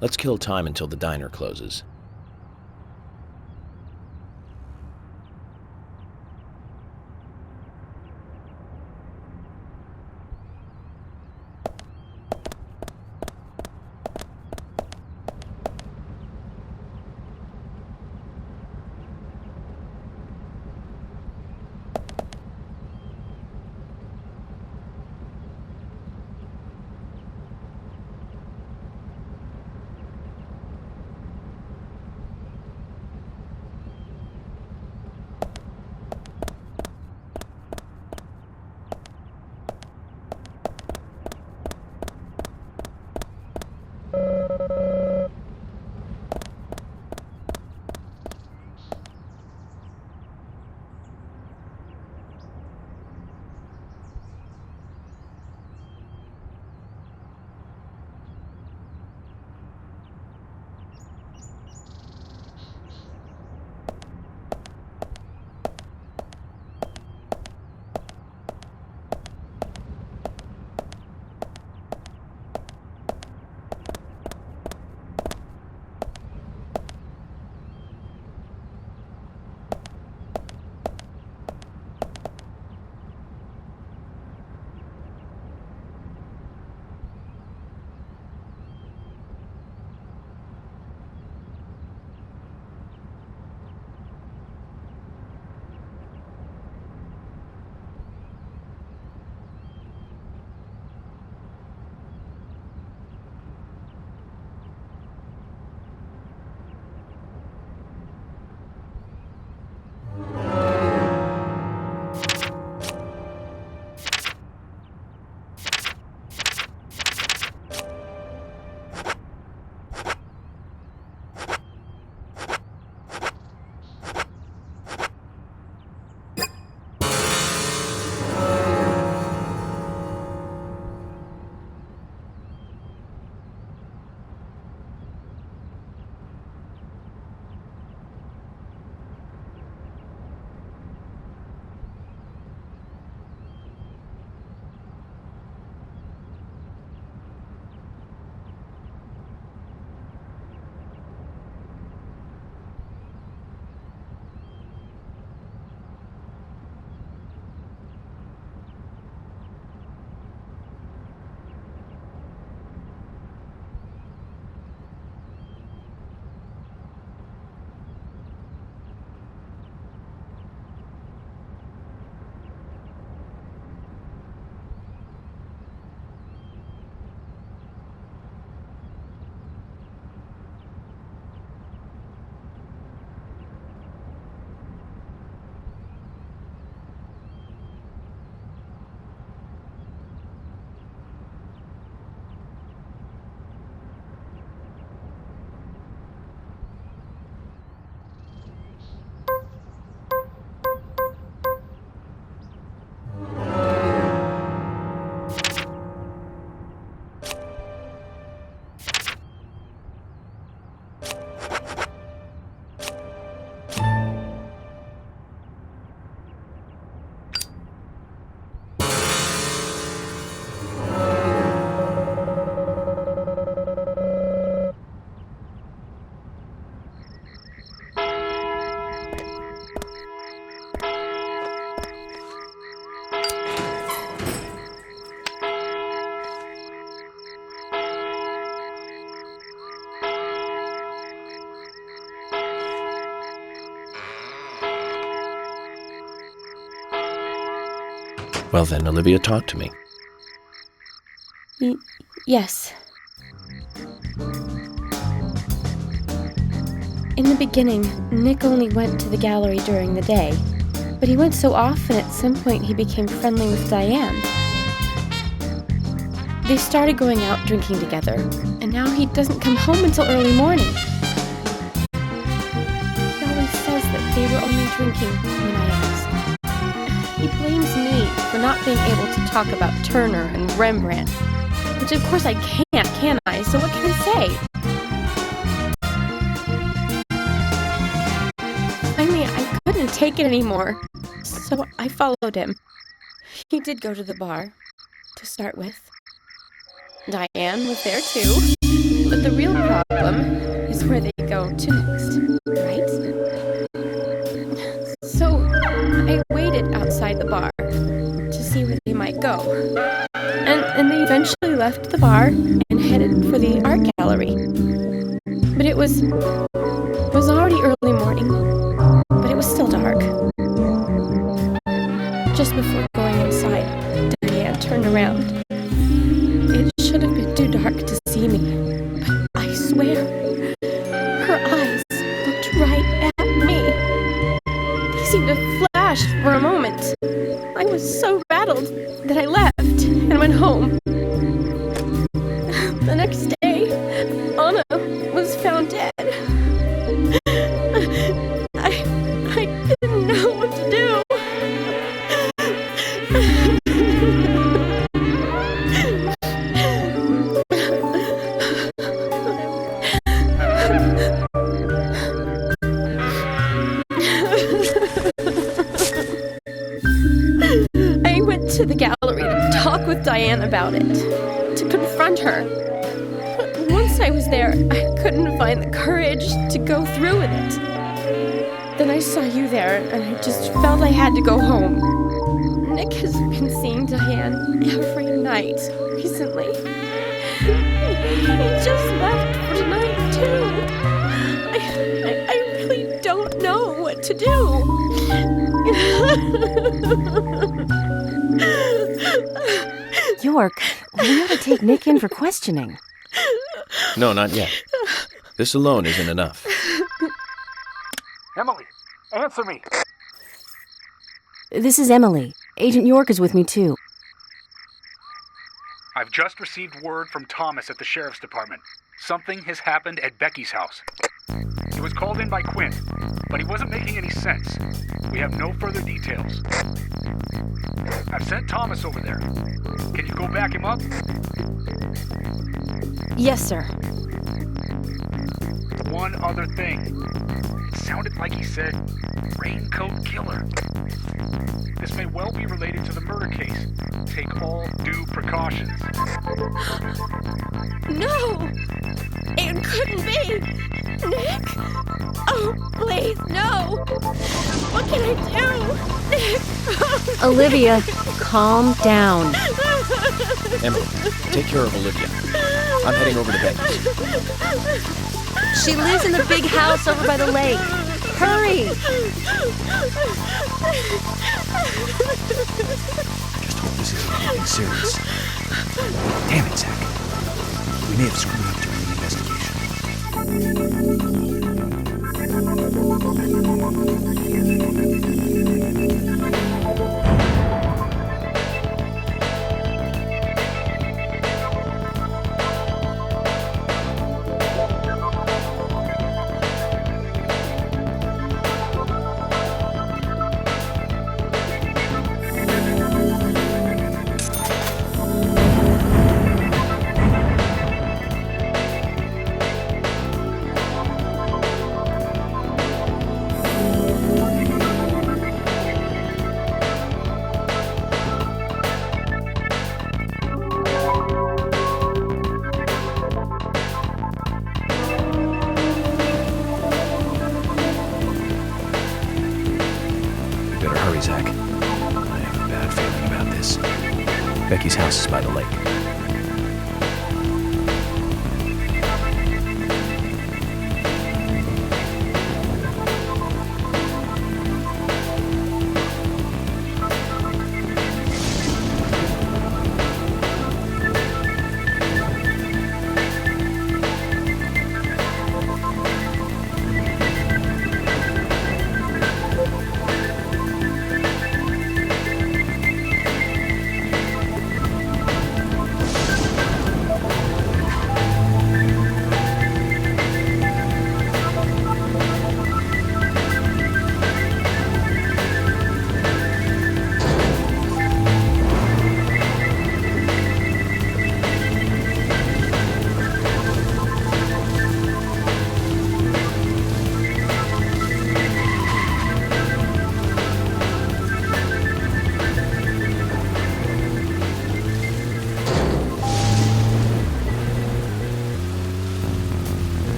Let's kill time until the diner closes. Well then, Olivia, talk to me. Yes. In the beginning, Nick only went to the gallery during the day, but he went so often at some point he became friendly with Diane. They started going out drinking together, and now he doesn't come home until early morning. He always says that they were only drinking when I ask. He blames me for not being able to talk about Turner and Rembrandt, which of course I can't, can I? So what can I say? Finally, I couldn't take it anymore, so I followed him. He did go to the bar, to start with. Diane was there too, but the real problem is where they go to next, right? So I waited outside the bar to see where they might go, and they eventually left the bar and headed for the art gallery. But it was already early morning, but it was still dark. Just before going inside, Diane turned around. It should have been too dark to see me, but I swear, her eyes looked right at me. They seemed to flash for a moment. I was so rattled that I left and went home. The next day, Anna was found dead. I didn't know what to do. I went to the gallery to talk with Diane about it, to confront her. But once I was there, I couldn't find the courage to go through with it. Then I saw you there, and I just felt I had to go home. Nick has been seeing Diane every night recently. He just left for tonight, too. I really don't know what to do. York, we ought to take Nick in for questioning. No, not yet. This alone isn't enough. Emily, answer me. This is Emily. Agent York is with me, too. I've just received word from Thomas at the Sheriff's Department. Something has happened at Becky's house. He was called in by Quinn, but he wasn't making any sense. We have no further details. I've sent Thomas over there. Can you go back him up? Yes, sir. One other thing. It sounded like he said, Raincoat Killer. This may well be related to the murder case. Take all due precautions. No! It couldn't be! Nick! Oh, please, no! What can I do? Nick! Olivia, calm down. Emily, take care of Olivia. I'm heading over to Becky's. She lives in the big house over by the lake. Hurry! Just hope this isn't anything serious. Damn it, Zach. We may have screwed up during the Zach. I have a bad feeling about this. Becky's house is by the lake.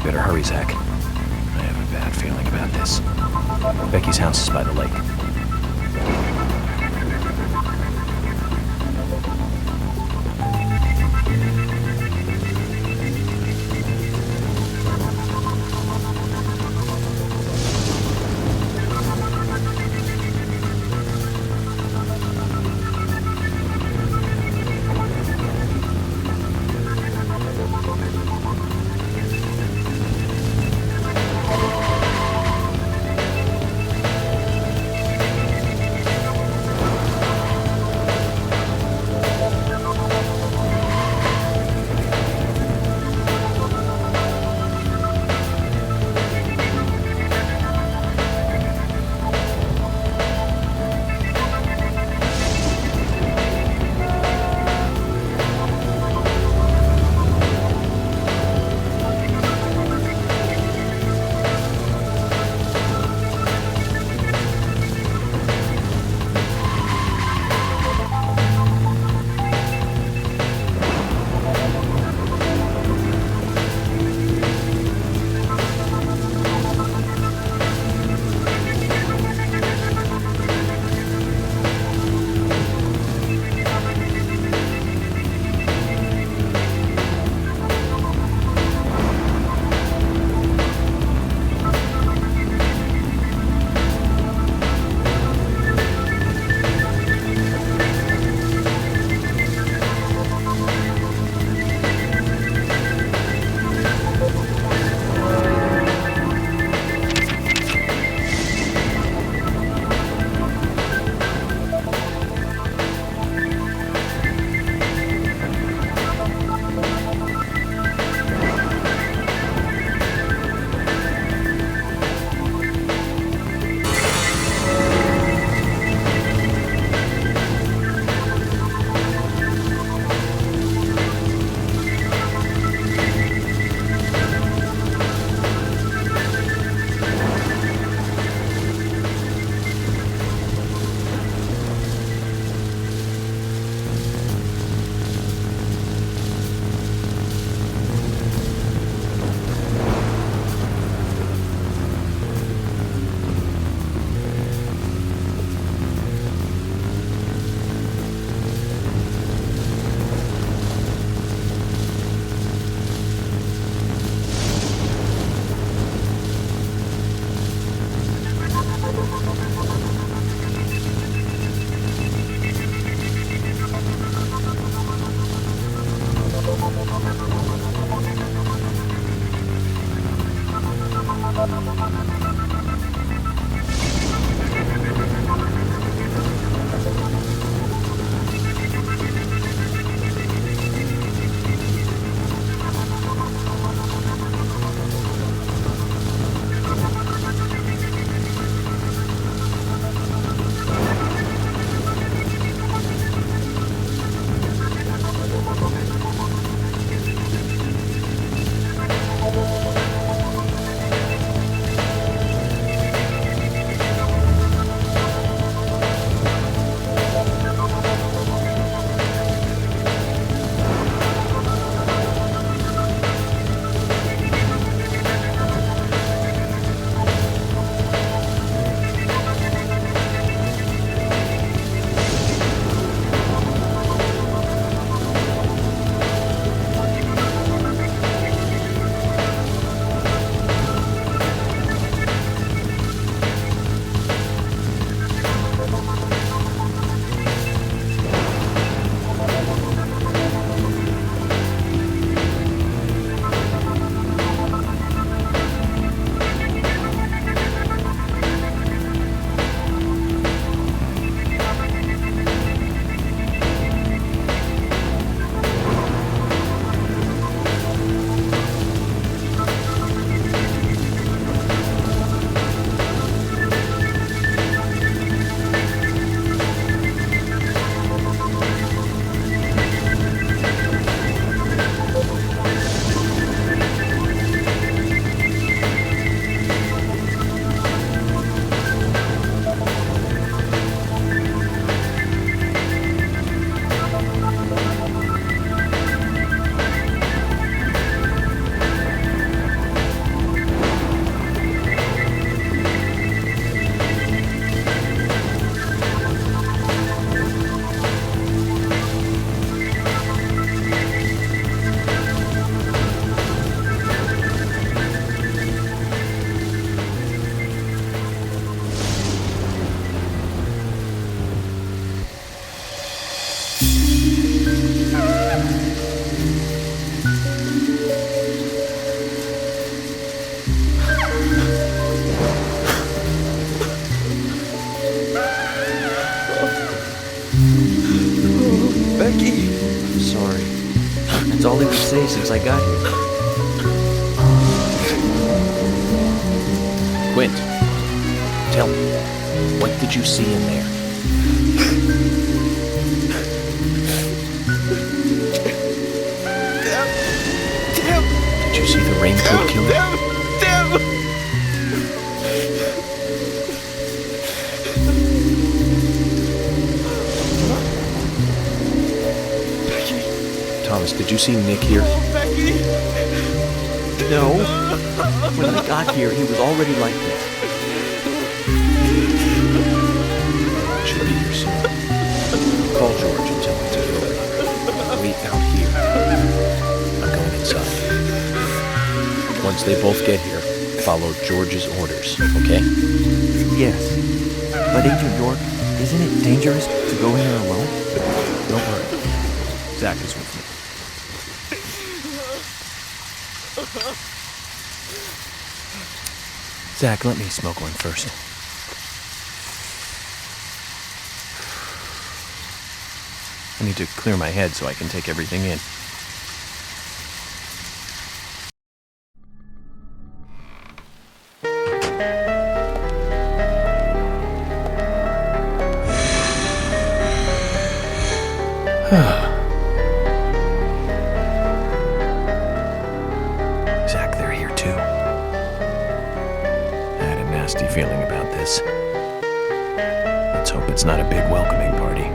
We'd better hurry, Zach. I have a bad feeling about this. Becky's house is by the lake. It's all he would say since I got here. Quint, tell me, what did you see in there? Did you see the Raincoat Killer? Thomas, did you see Nick here? No. When I got here, he was already like this. Should be here soon. Call George and tell him to get over here. Wait out here. I'm going inside. Once they both get here, follow George's orders, okay? Yes. But Agent York, isn't it dangerous to go in there alone? Don't worry. Zach is with me. Zach, let me smoke one first. I need to clear my head so I can take everything in. Zach, they're here too. I had a nasty feeling about this. Let's hope it's not a big welcoming party.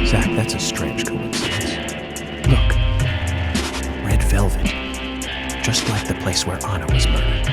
Zach, that's a strange coincidence. Look. Red velvet. Just like the place where Anna was murdered.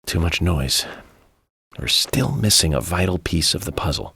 Too much noise. We're still missing a vital piece of the puzzle.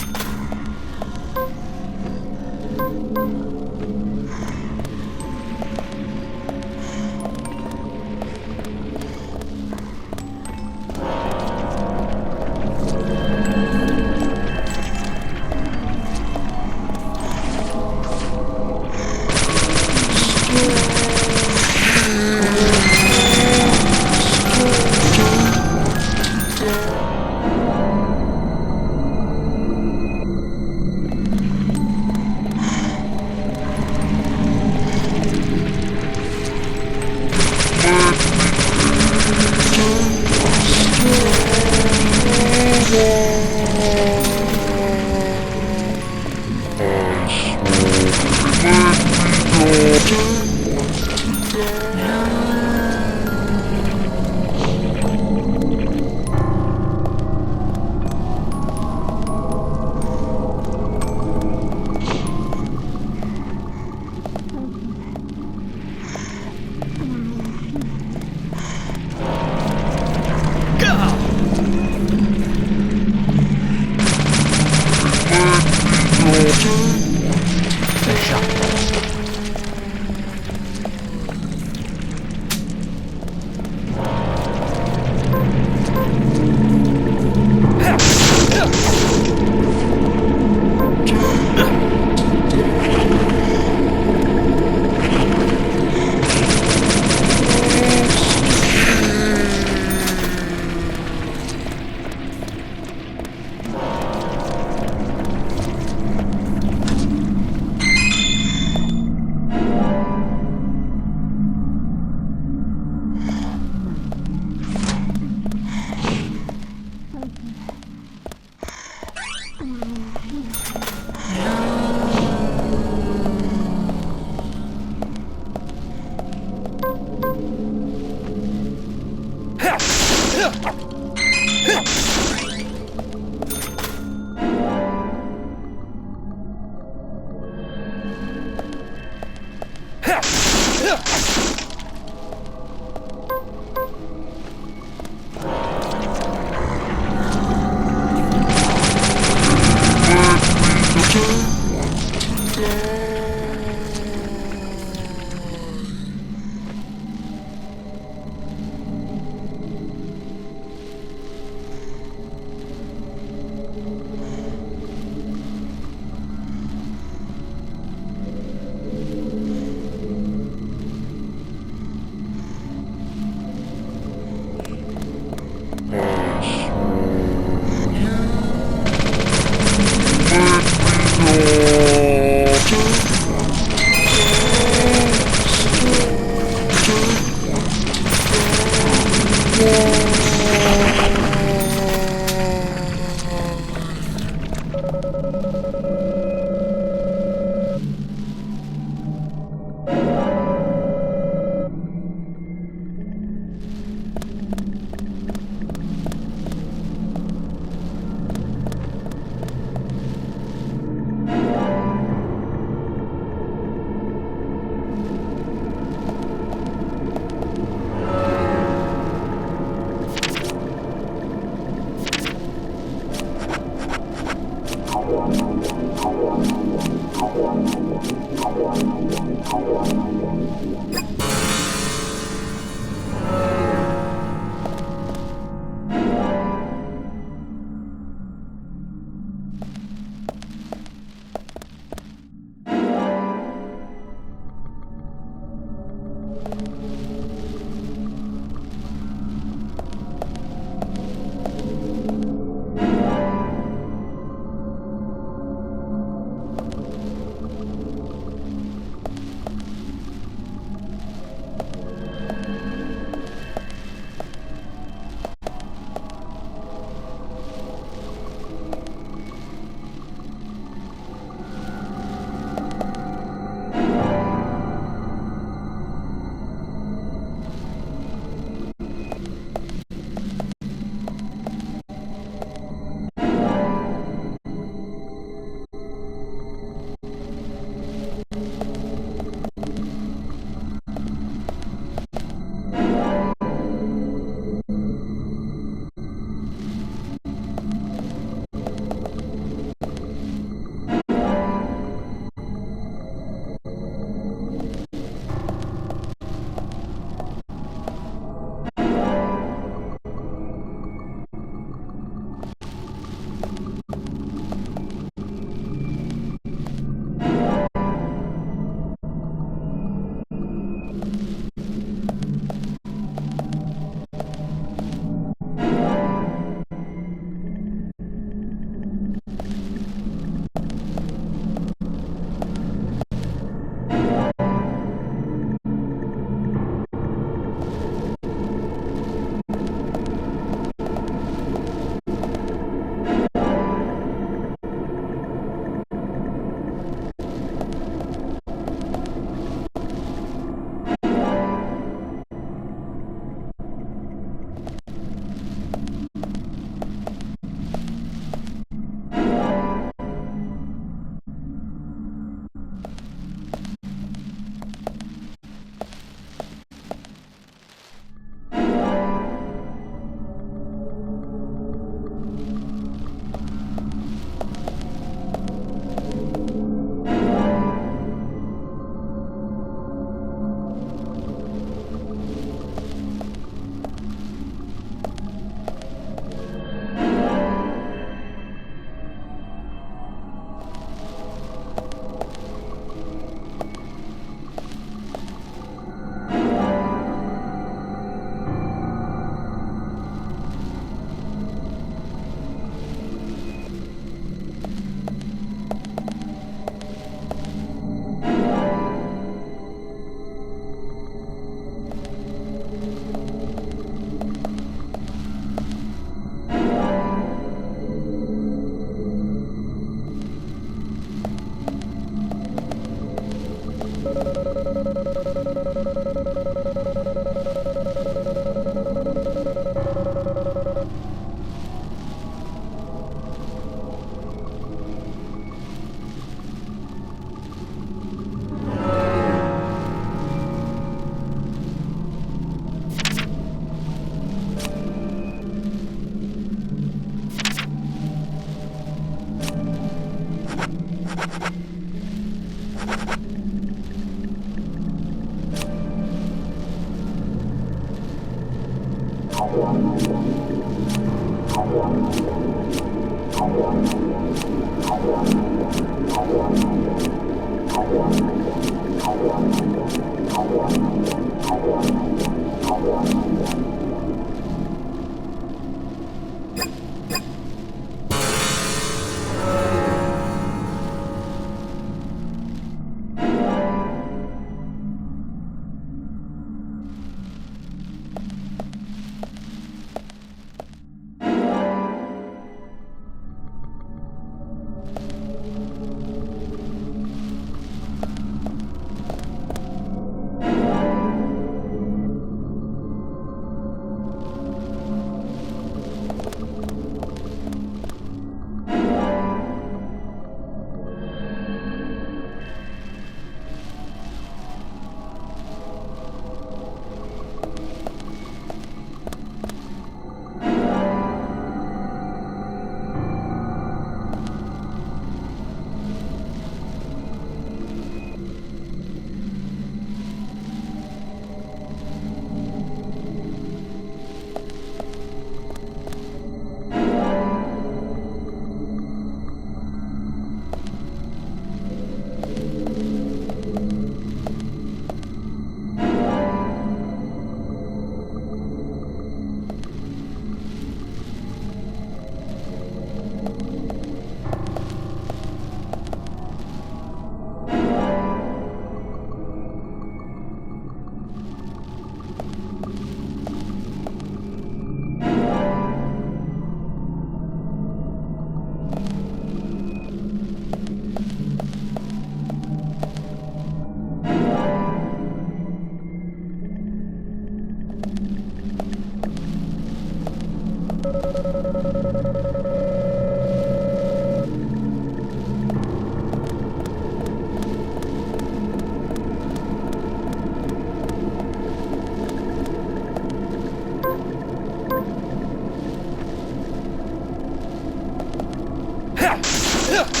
Huh?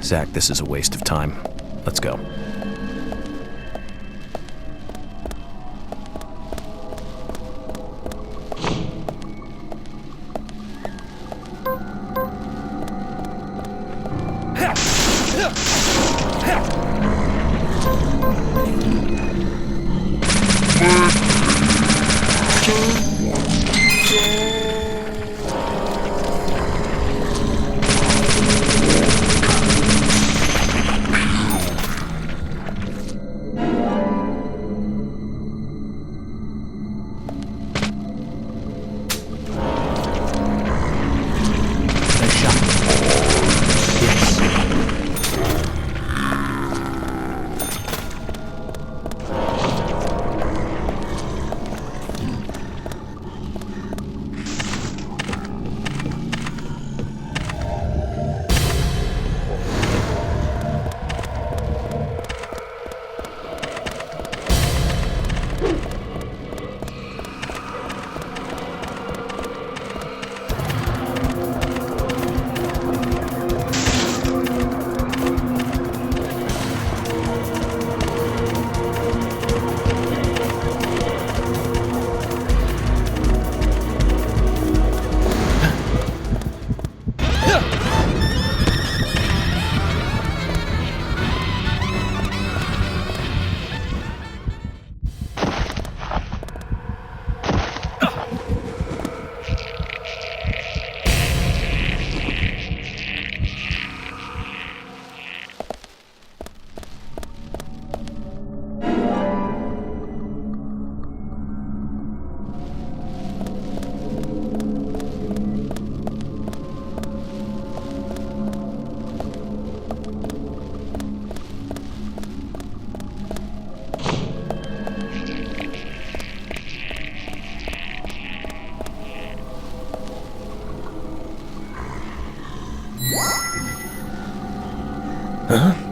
Zach, this is a waste of time. Let's go. Huh?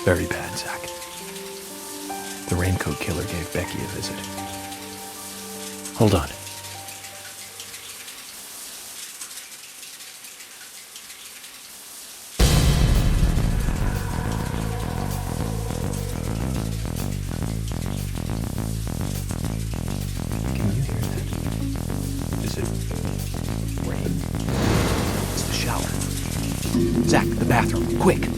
Very bad, Zach. The Raincoat Killer gave Becky a visit. Hold on. Can you hear that? Is it rain? It's the shower. Zach, the bathroom, quick!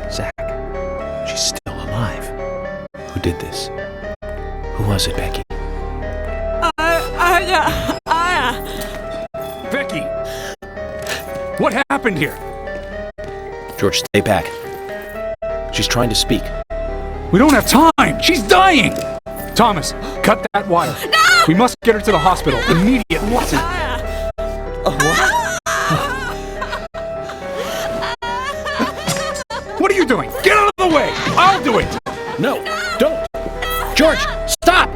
Zach, she's still alive. Who did this? Who was it, Becky? Becky! What happened here? George, stay back. She's trying to speak. We don't have time! She's dying! Thomas, cut that wire. No! We must get her to the hospital immediately. What? What are you doing? Get out of the way! I'll do it! No, don't! George, stop!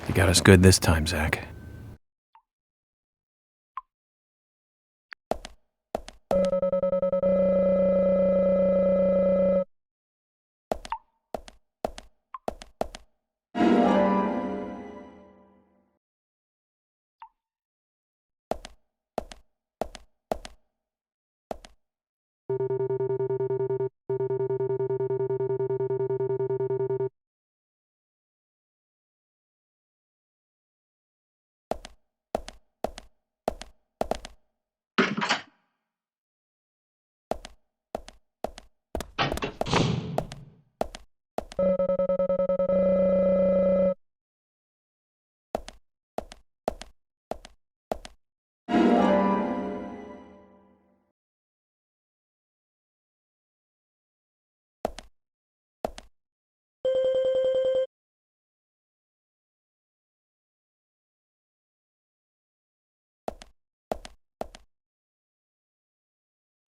You got us good this time, Zach.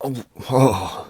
Oh.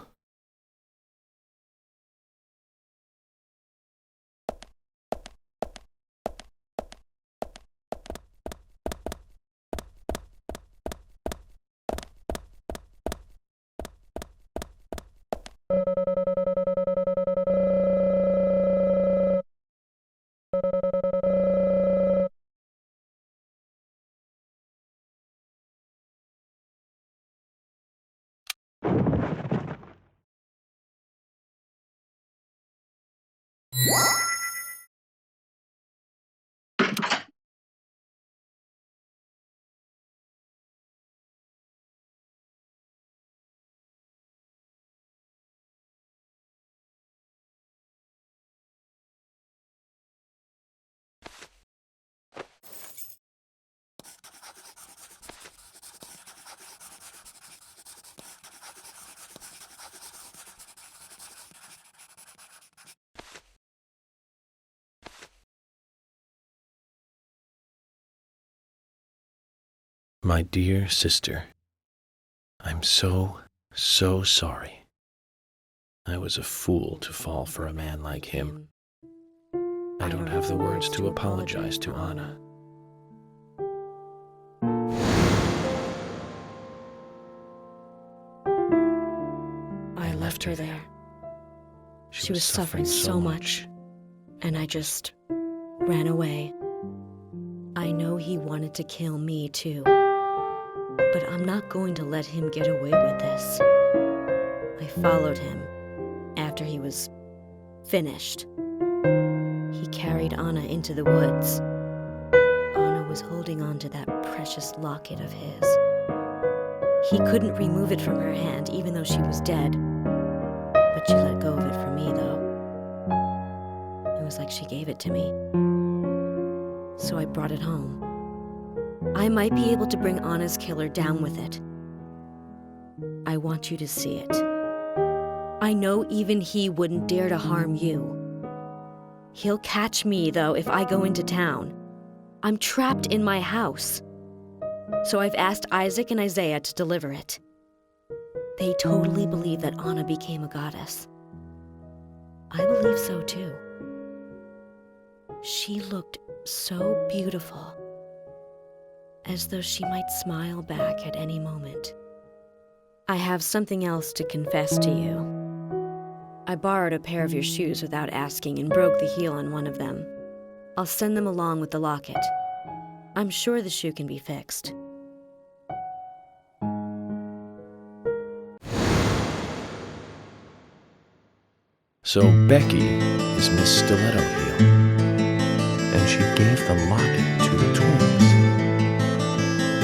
My dear sister, I'm so sorry. I was a fool to fall for a man like him. I don't have the words to apologize to Anna. I left her there. She was suffering so much, and I just ran away. I know he wanted to kill me too, but I'm not going to let him get away with this. I followed him after he was finished. He carried Anna into the woods. Anna was holding on to that precious locket of his. He couldn't remove it from her hand, even though she was dead. But she let go of it for me, though. It was like she gave it to me. So I brought it home. I might be able to bring Anna's killer down with it. I want you to see it. I know even he wouldn't dare to harm you. He'll catch me, though, if I go into town. I'm trapped in my house. So I've asked Isaac and Isaiah to deliver it. They totally believe that Anna became a goddess. I believe so, too. She looked so beautiful, as though she might smile back at any moment. I have something else to confess to you. I borrowed a pair of your shoes without asking and broke the heel on one of them. I'll send them along with the locket. I'm sure the shoe can be fixed. So Becky is Miss Stiletto Heel, and she gave the locket to the twins.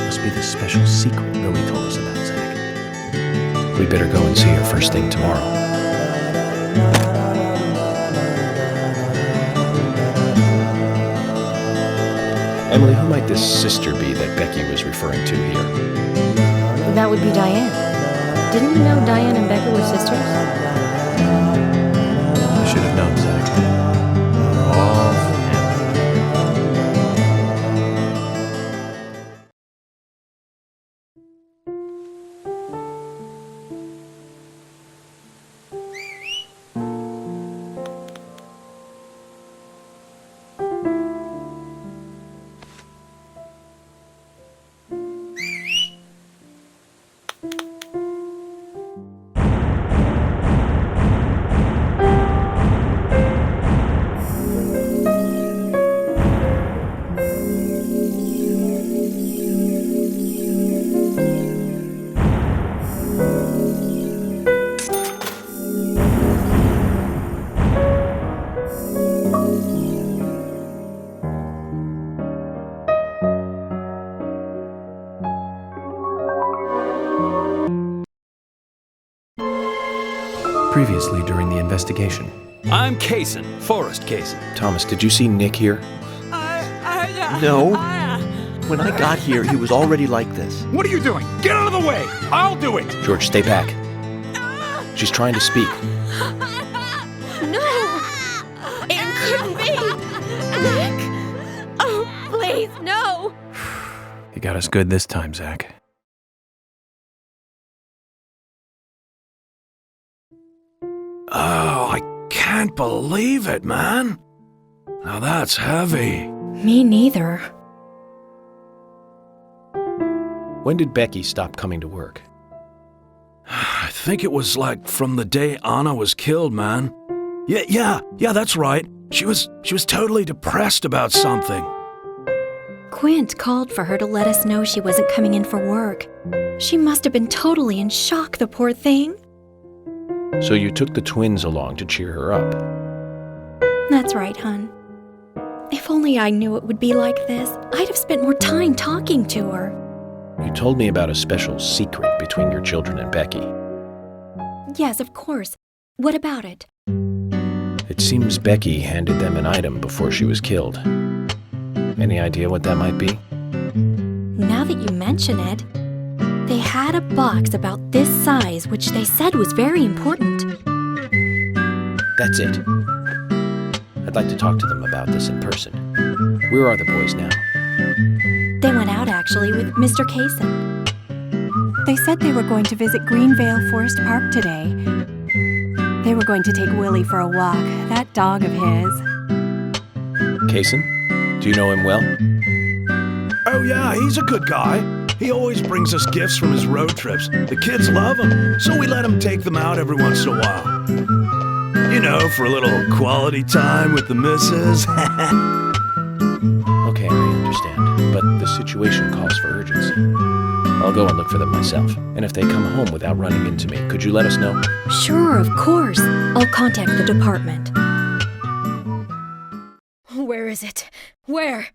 Must be the special secret Billy told us about, Zach. We better go and see her first thing tomorrow. Emily, who might this sister be that Becky was referring to here? That would be Diane. Didn't you know Diane and Becca were sisters? I should have known, Zach. All Previously during the investigation. I'm Kaysen, Forrest Kaysen. Thomas, did you see Nick here? No. When I got here, he was already like this. What are you doing? Get out of the way! I'll do it! George, stay back. She's trying to speak. No! It couldn't be! Nick! Oh, please, no! You got us good this time, Zach. Oh, I can't believe it, man. Now that's heavy. Me neither. When did Becky stop coming to work? I think it was like from the day Anna was killed, man. Yeah, that's right. She was totally depressed about something. Quint called for her to let us know she wasn't coming in for work. She must have been totally in shock, the poor thing. So you took the twins along to cheer her up. That's right, hon. If only I knew it would be like this, I'd have spent more time talking to her. You told me about a special secret between your children and Becky. Yes, of course. What about it? It seems Becky handed them an item before she was killed. Any idea what that might be? Now that you mention it, they had a box about this size, which they said was very important. That's it. I'd like to talk to them about this in person. Where are the boys now? They went out, actually, with Mr. Kaysen. They said they were going to visit Greenvale Forest Park today. They were going to take Willie for a walk, that dog of his. Kaysen? Do you know him well? Oh yeah, he's a good guy. He always brings us gifts from his road trips. The kids love him, so we let him take them out every once in a while. You know, for a little quality time with the missus. Okay, I understand, but the situation calls for urgency. I'll go and look for them myself, and if they come home without running into me, could you let us know? Sure, of course. I'll contact the department. Where is it? Where?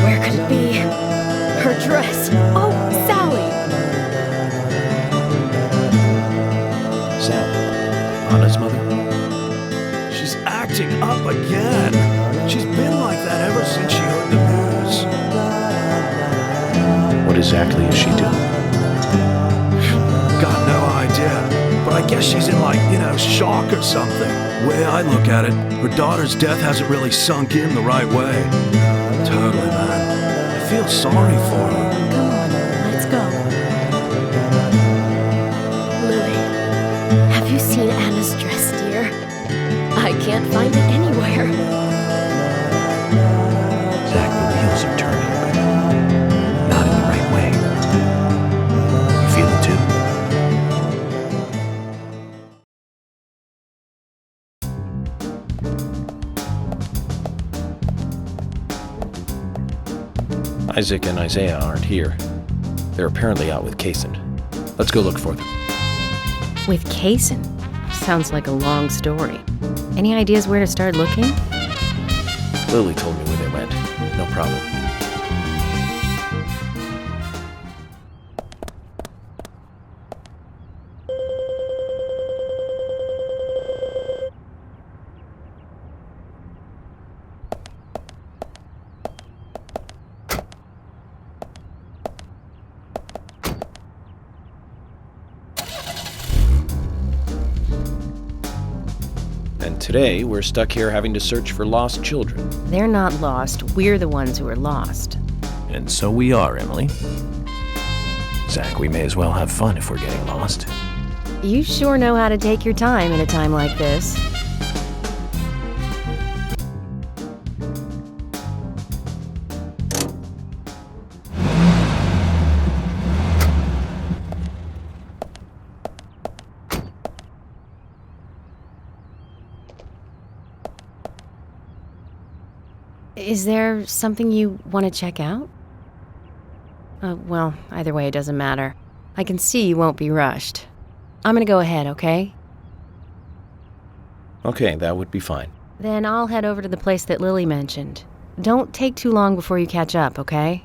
Where could it be? Her dress. Oh, Sally! Sally, Anna's mother? She's acting up again. She's been like that ever since she heard the news. What exactly is she doing? Got no idea. But I guess she's in shock or something. Way I look at it, her daughter's death hasn't really sunk in the right way. Totally, man. I feel sorry for her. Come on, let's go. Lily, have you seen Anna's dress, dear? I can't find it anywhere. Zach, the wheels are turning, but not in the right way. You feel it too? Isaac and Isaiah aren't here. They're apparently out with Kaysen. Let's go look for them. With Kaysen? Sounds like a long story. Any ideas where to start looking? Lily told me where they went. No problem. And today, we're stuck here having to search for lost children. They're not lost. We're the ones who are lost. And so we are, Emily. Zach, we may as well have fun if we're getting lost. You sure know how to take your time in a time like this. Is there something you want to check out? Well, either way, it doesn't matter. I can see you won't be rushed. I'm gonna go ahead, okay? Okay, that would be fine. Then I'll head over to the place that Lily mentioned. Don't take too long before you catch up, okay?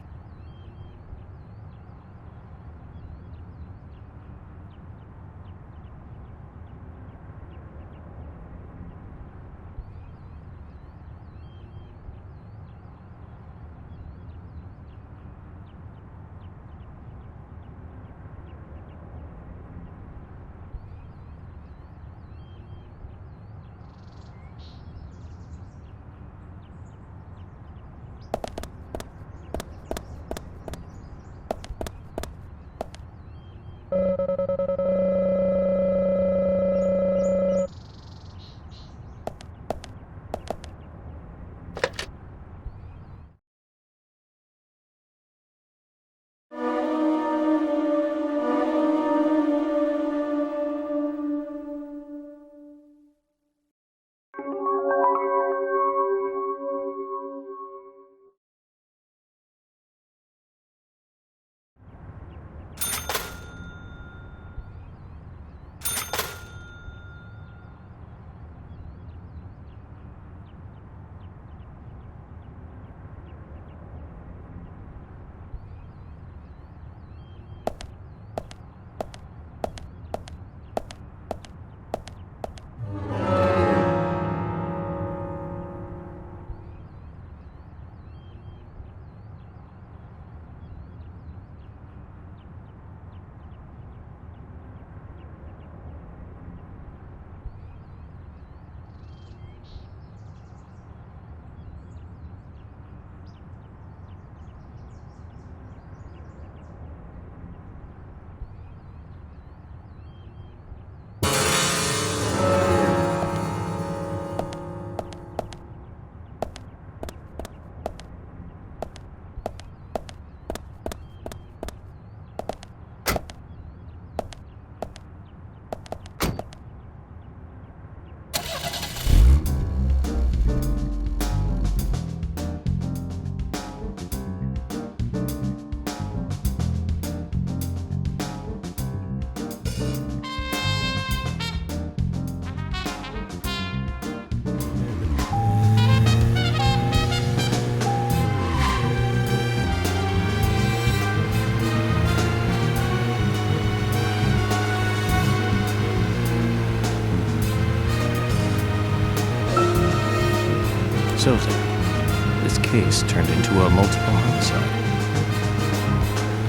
So, Zach, this case turned into a multiple homicide.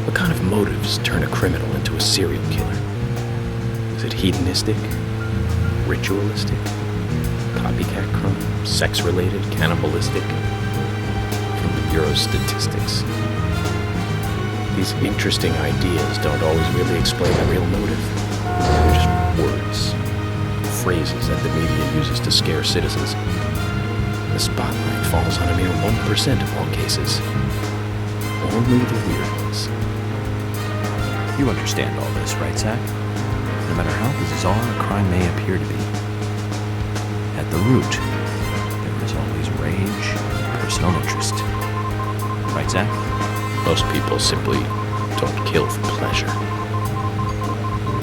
What kind of motives turn a criminal into a serial killer? Is it hedonistic? Ritualistic? Copycat crime? Sex-related? Cannibalistic? From the Bureau's statistics. These interesting ideas don't always really explain the real motive. They're just words, phrases that the media uses to scare citizens. The spotlight falls on a mere 1% of all cases. Only the weird ones. You understand all this, right, Zach? No matter how bizarre a crime may appear to be, at the root, there is always rage, personal interest. Right, Zach? Most people simply don't kill for pleasure.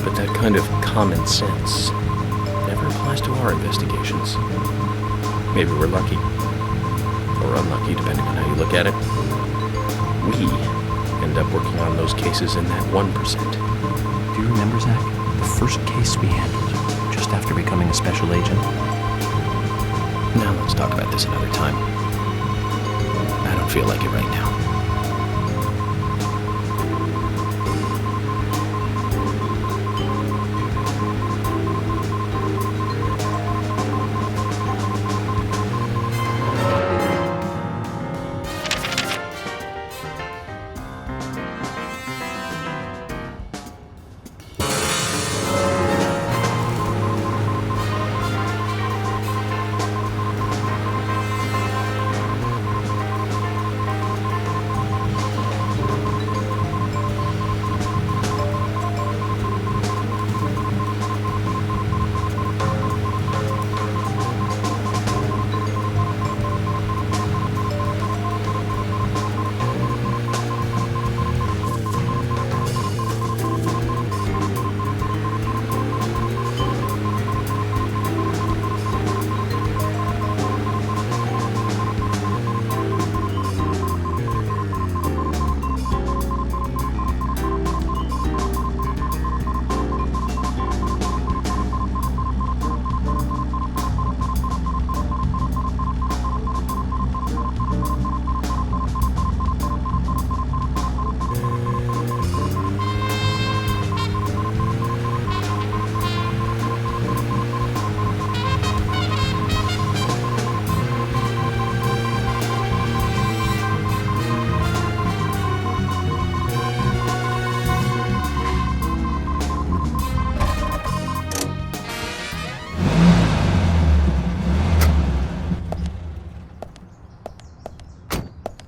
But that kind of common sense never applies to our investigations. Maybe we're lucky, or unlucky, depending on how you look at it. We end up working on those cases in that 1%. Do you remember, Zach, the first case we handled just after becoming a special agent? Now let's talk about this another time. I don't feel like it right now.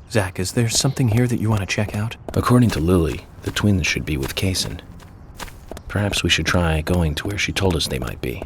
Zach, is there something here that you want to check out? According to Lily, the twins should be with Kaysen. Perhaps we should try going to where she told us they might be.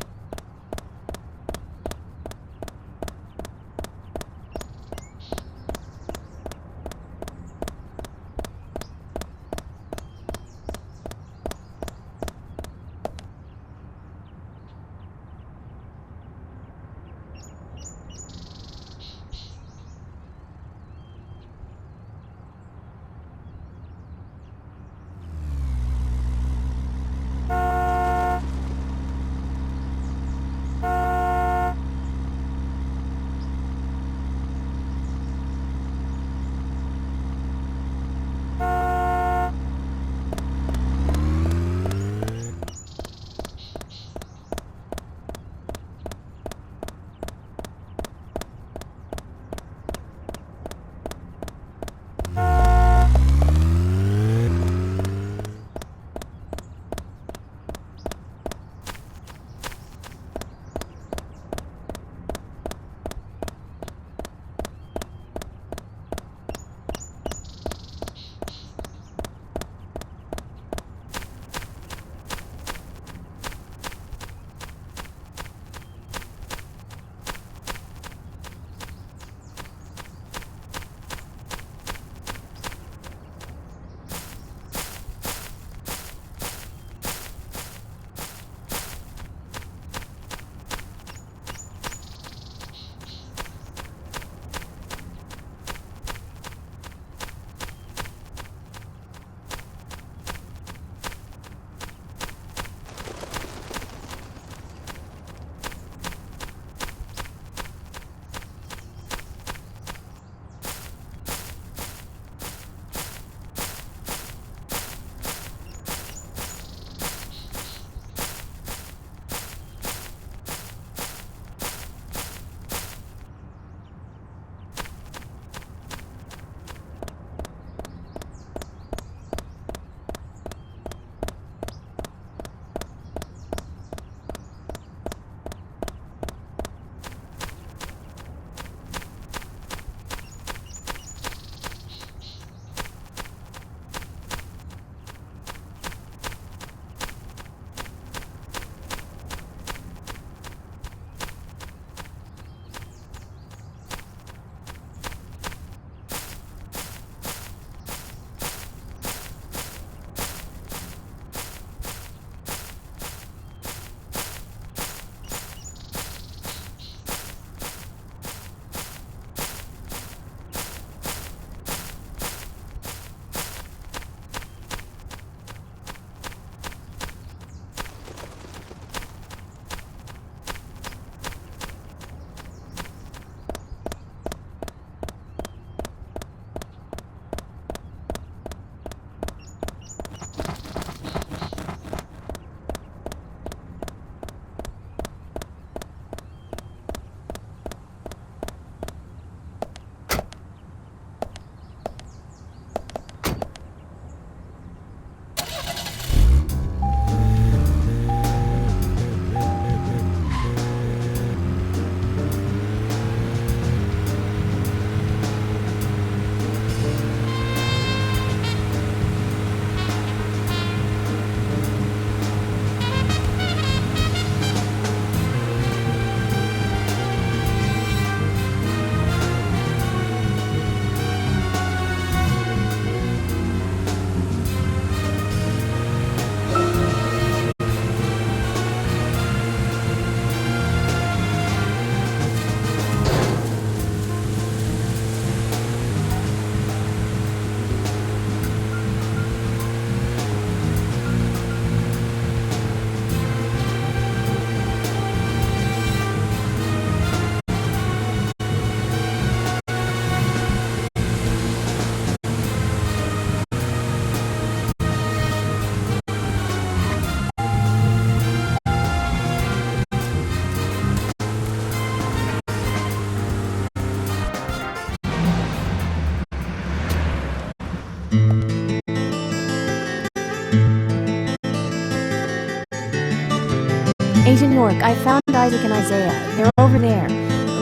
Agent York, I found Isaac and Isaiah. They're over there.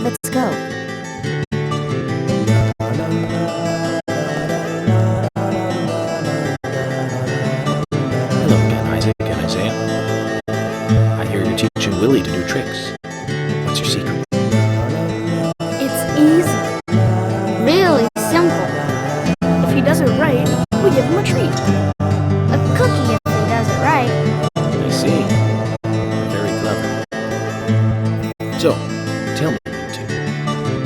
Let's go. Hello again, Isaac and Isaiah. I hear you're teaching Willie to do tricks. What's your secret? It's easy. Really simple. If he does it right, we give him a treat. A cookie if he does it right. I see. Very clever. So, tell me, you two.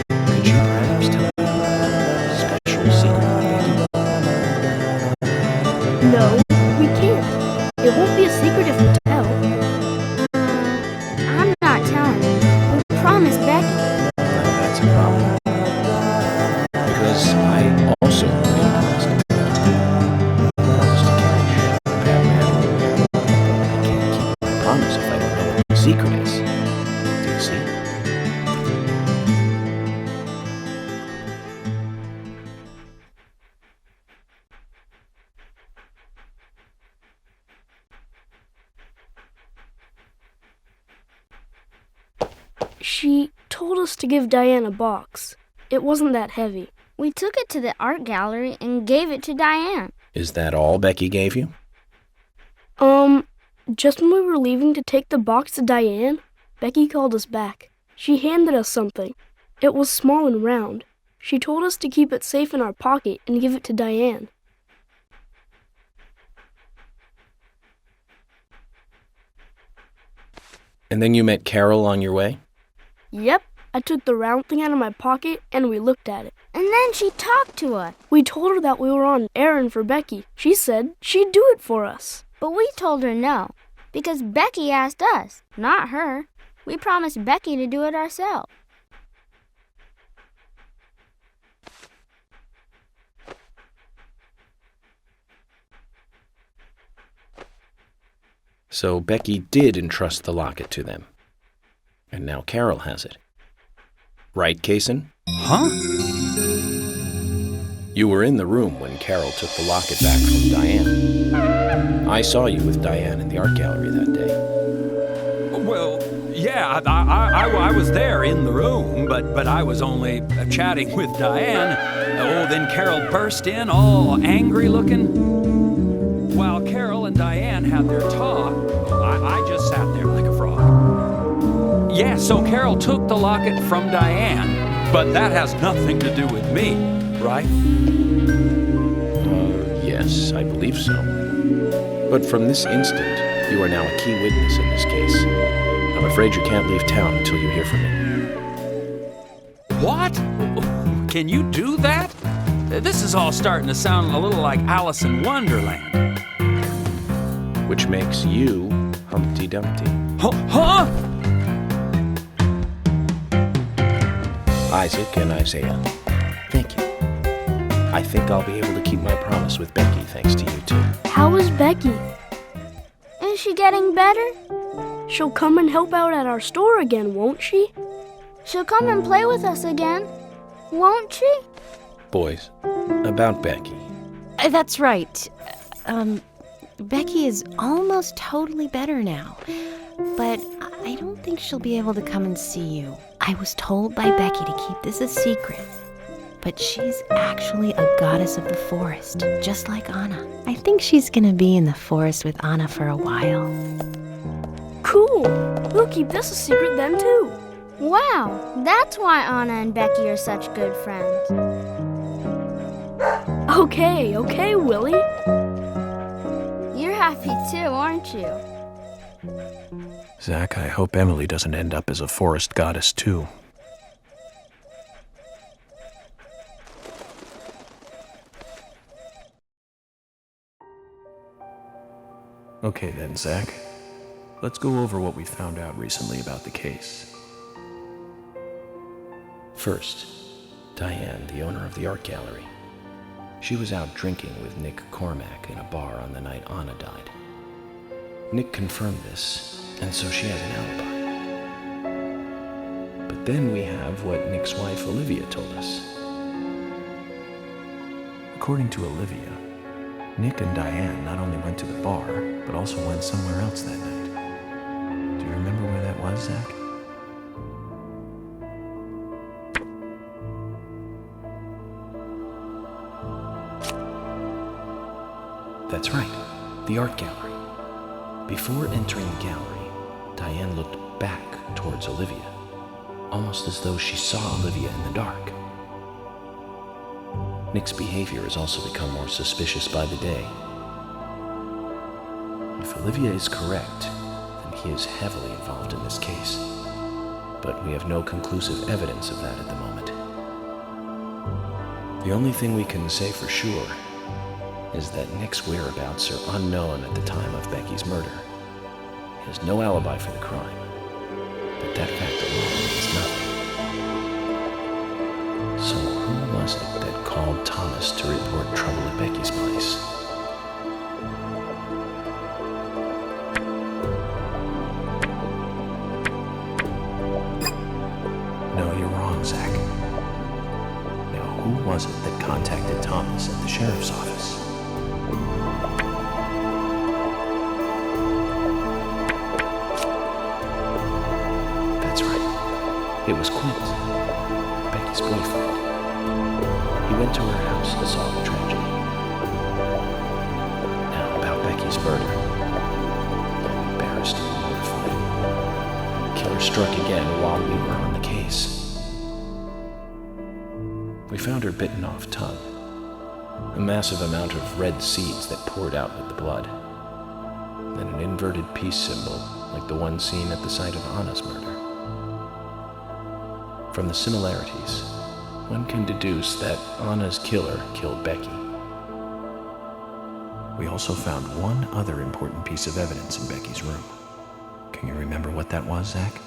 Could you perhaps tell me a special secret about Becky? No, we can't. It won't be a secret if we tell. I'm not telling. We promised Becky. Now that's a problem. Because I also made a promise to Becky. I promised to catch the bad man. But I can't keep my promise if I don't know what the secret is. Do you see? She told us to give Diane a box. It wasn't that heavy. We took it to the art gallery and gave it to Diane. Is that all Becky gave you? Just when we were leaving to take the box to Diane, Becky called us back. She handed us something. It was small and round. She told us to keep it safe in our pocket and give it to Diane. And then you met Carol on your way? Yep, I took the round thing out of my pocket and we looked at it. And then she talked to us. We told her that we were on an errand for Becky. She said she'd do it for us. But we told her no, because Becky asked us, not her. We promised Becky to do it ourselves. So Becky did entrust the locket to them. And now Carol has it. Right, Kaysen? Huh? You were in the room when Carol took the locket back from Diane. I saw you with Diane in the art gallery that day. Well, yeah, I was there in the room, but I was only chatting with Diane. Oh, then Carol burst in, all angry looking. While Carol and Diane had their talk, I just sat there like a frog. Yeah, so Carol took the locket from Diane, but that has nothing to do with me, right? Yes, I believe so. But from this instant, you are now a key witness in this case. I'm afraid you can't leave town until you hear from me. What? Can you do that? This is all starting to sound a little like Alice in Wonderland. Which makes you Humpty Dumpty. Huh? Isaac and Isaiah, thank you. I think I'll be able to keep my promise with Becky thanks to you two. How is Becky? Is she getting better? She'll come and help out at our store again, won't she? She'll come and play with us again, won't she? Boys, about Becky. That's right. Becky is almost totally better now. But I don't think she'll be able to come and see you. I was told by Becky to keep this a secret. But she's actually a goddess of the forest, just like Anna. I think she's gonna be in the forest with Anna for a while. Cool. We'll keep this a secret then, too. Wow, that's why Anna and Becky are such good friends. Okay, Willie. You're happy too, aren't you? Zach, I hope Emily doesn't end up as a forest goddess, too. Okay then, Zach. Let's go over what we found out recently about the case. First, Diane, the owner of the art gallery. She was out drinking with Nick Cormack in a bar on the night Anna died. Nick confirmed this, and so she has an alibi. But then we have what Nick's wife Olivia told us. According to Olivia, Nick and Diane not only went to the bar, but also went somewhere else that night. Do you remember where that was, Zach? That's right, the art gallery. Before entering the gallery, Diane looked back towards Olivia, almost as though she saw Olivia in the dark. Nick's behavior has also become more suspicious by the day. If Olivia is correct, then he is heavily involved in this case. But we have no conclusive evidence of that at the moment. The only thing we can say for sure is that Nick's whereabouts are unknown at the time of Becky's murder. He has no alibi for the crime, but that fact alone means nothing. So who was it that called Thomas to report trouble at Becky's place? No, you're wrong, Zach. Now, who was it that contacted Thomas at the sheriff's office? It was Quint, Becky's boyfriend. He went to her house and saw the tragedy. Now about Becky's murder. I'm embarrassed and mortified. The killer struck again while we were on the case. We found her bitten off tongue. A massive amount of red seeds that poured out with the blood. Then an inverted peace symbol like the one seen at the site of Anna's murder. From the similarities, one can deduce that Anna's killer killed Becky. We also found one other important piece of evidence in Becky's room. Can you remember what that was, Zach?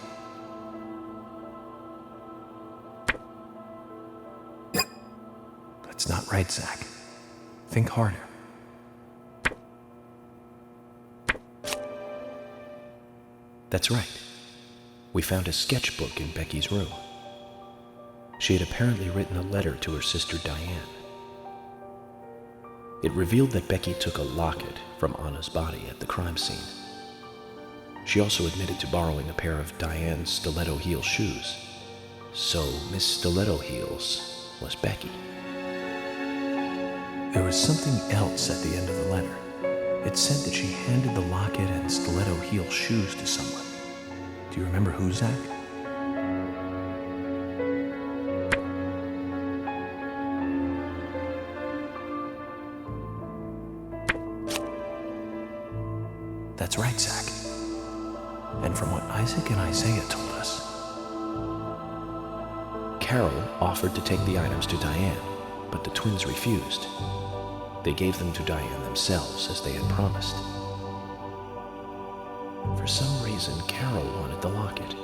That's not right, Zach. Think harder. That's right. We found a sketchbook in Becky's room. She had apparently written a letter to her sister Diane. It revealed that Becky took a locket from Anna's body at the crime scene. She also admitted to borrowing a pair of Diane's stiletto heel shoes. So Miss Stiletto Heels was Becky. There was something else at the end of the letter. It said that she handed the locket and stiletto heel shoes to someone. Do you remember who, Zach? That's right, Zach. And from what Isaac and Isaiah told us, Carol offered to take the items to Diane, but the twins refused. They gave them to Diane themselves, as they had promised. For some reason, Carol wanted the locket.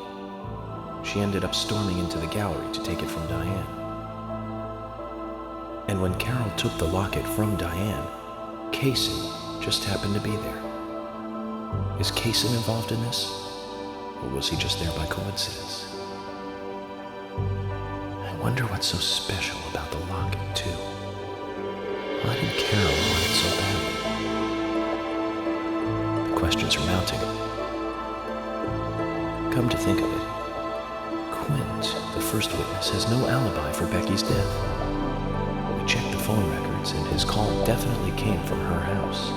She ended up storming into the gallery to take it from Diane. And when Carol took the locket from Diane, Kaysen just happened to be there. Is Kaysen involved in this? Or was he just there by coincidence? I wonder what's so special about the locket, too. Why did Carol want it so badly? The questions are mounting. Come to think of it, Quint, the first witness, has no alibi for Becky's death. We checked the phone records, and his call definitely came from her house.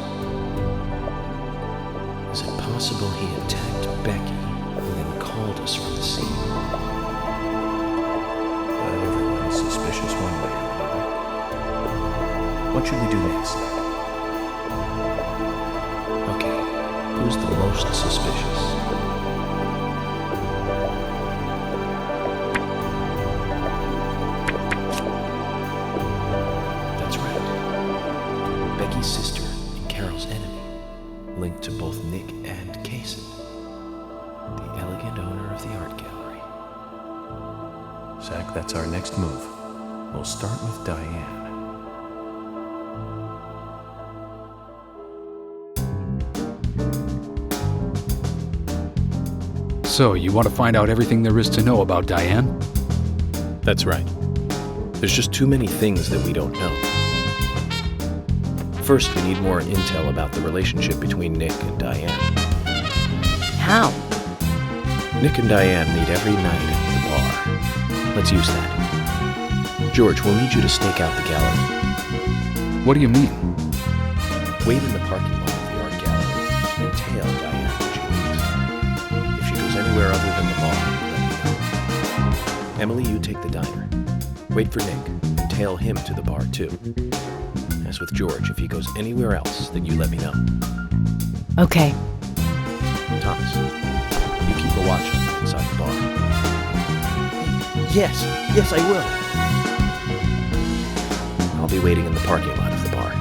Is it possible he attacked Becky and then called us from the scene? But everyone's suspicious one way or another. What should we do next? Okay, who's the most suspicious? That's right. Becky's sister and Carol's enemy, linked to both Nick and Kaysen, the elegant owner of the art gallery. Zach, that's our next move. We'll start with Diane. So, you want to find out everything there is to know about Diane? That's right. There's just too many things that we don't know. First, we need more intel about the relationship between Nick and Diane. How? Nick and Diane meet every night at the bar. Let's use that. George, we'll need you to stake out the gallery. What do you mean? Wait in the parking lot of the art gallery and tail Diane when she leaves. If she goes anywhere other than the bar, let me know. Emily, you take the diner. Wait for Nick and tail him to the bar, too. As with George, if he goes anywhere else, then you let me know. Okay. Thomas, you keep a watch on him inside the bar. Yes, I will. I'll be waiting in the parking lot of the bar.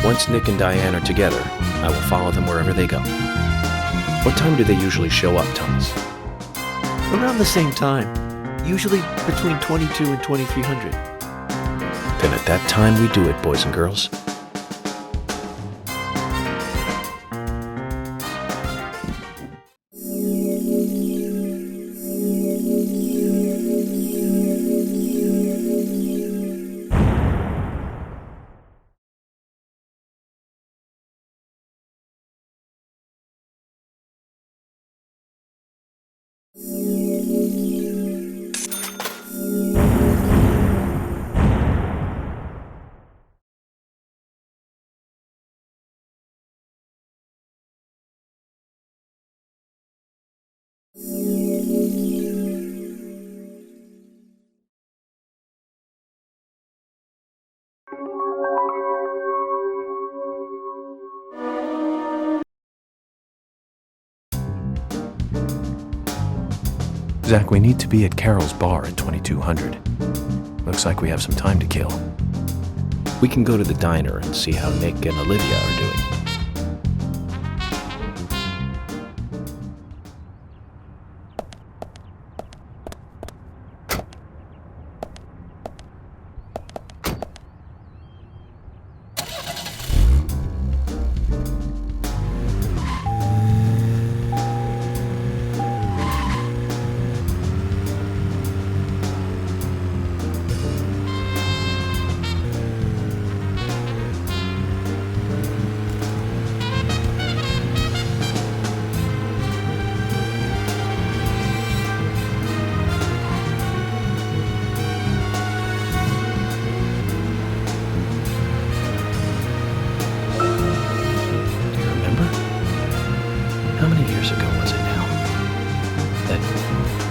Once Nick and Diane are together, I will follow them wherever they go. What time do they usually show up, Thomas? Around the same time. Usually between 22 and 2300. Then at that time we do it, boys and girls. Zach, we need to be at Carol's bar at 2200. Looks like we have some time to kill. We can go to the diner and see how Nick and Olivia are doing.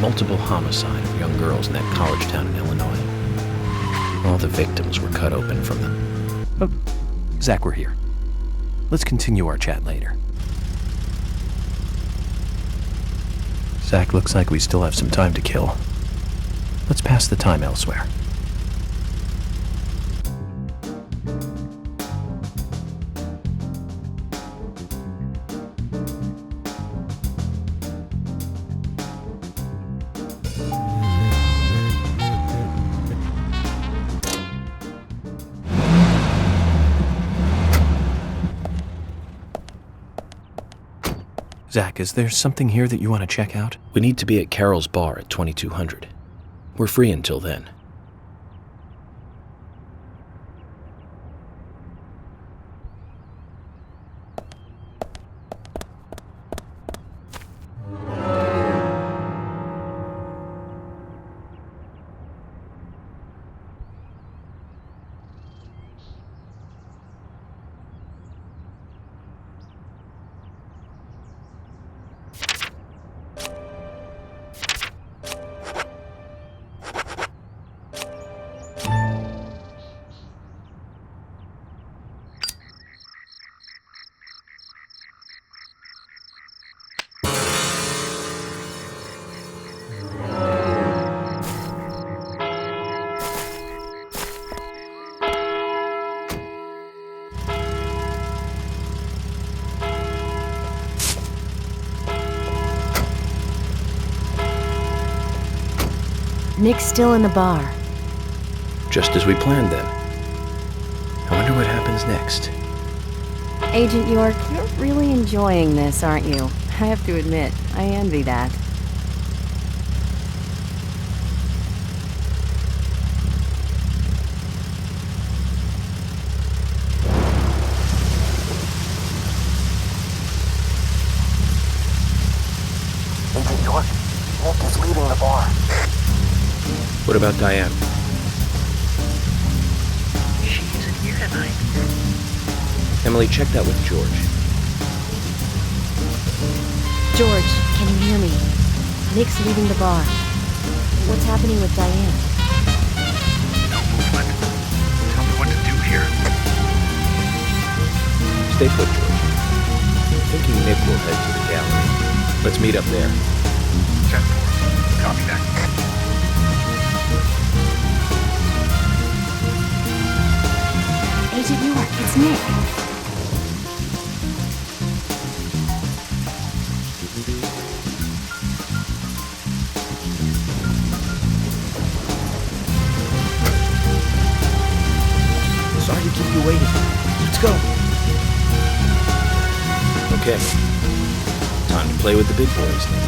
Multiple homicide of young girls in that college town in Illinois. All the victims were cut open from them. Oh, Zach, we're here. Let's continue our chat later. Zach, looks like we still have some time to kill. Let's pass the time elsewhere. Zach, is there something here that you want to check out? We need to be at Carol's bar at 2200. We're free until then. Nick's still in the bar. Just as we planned then. I wonder what happens next. Agent York, you're really enjoying this, aren't you? I have to admit, I envy that. about Diane? She isn't here tonight. Emily, check that with George. George, can you hear me? Nick's leaving the bar. What's happening with Diane? No movement. Tell me what to do here. Stay put, George. Thinking Nick will head to the gallery. Let's meet up there. 10-4. Copy that. Agent York, it's Nick. Sorry to keep you waiting. Let's go. Okay. Time to play with the big boys then.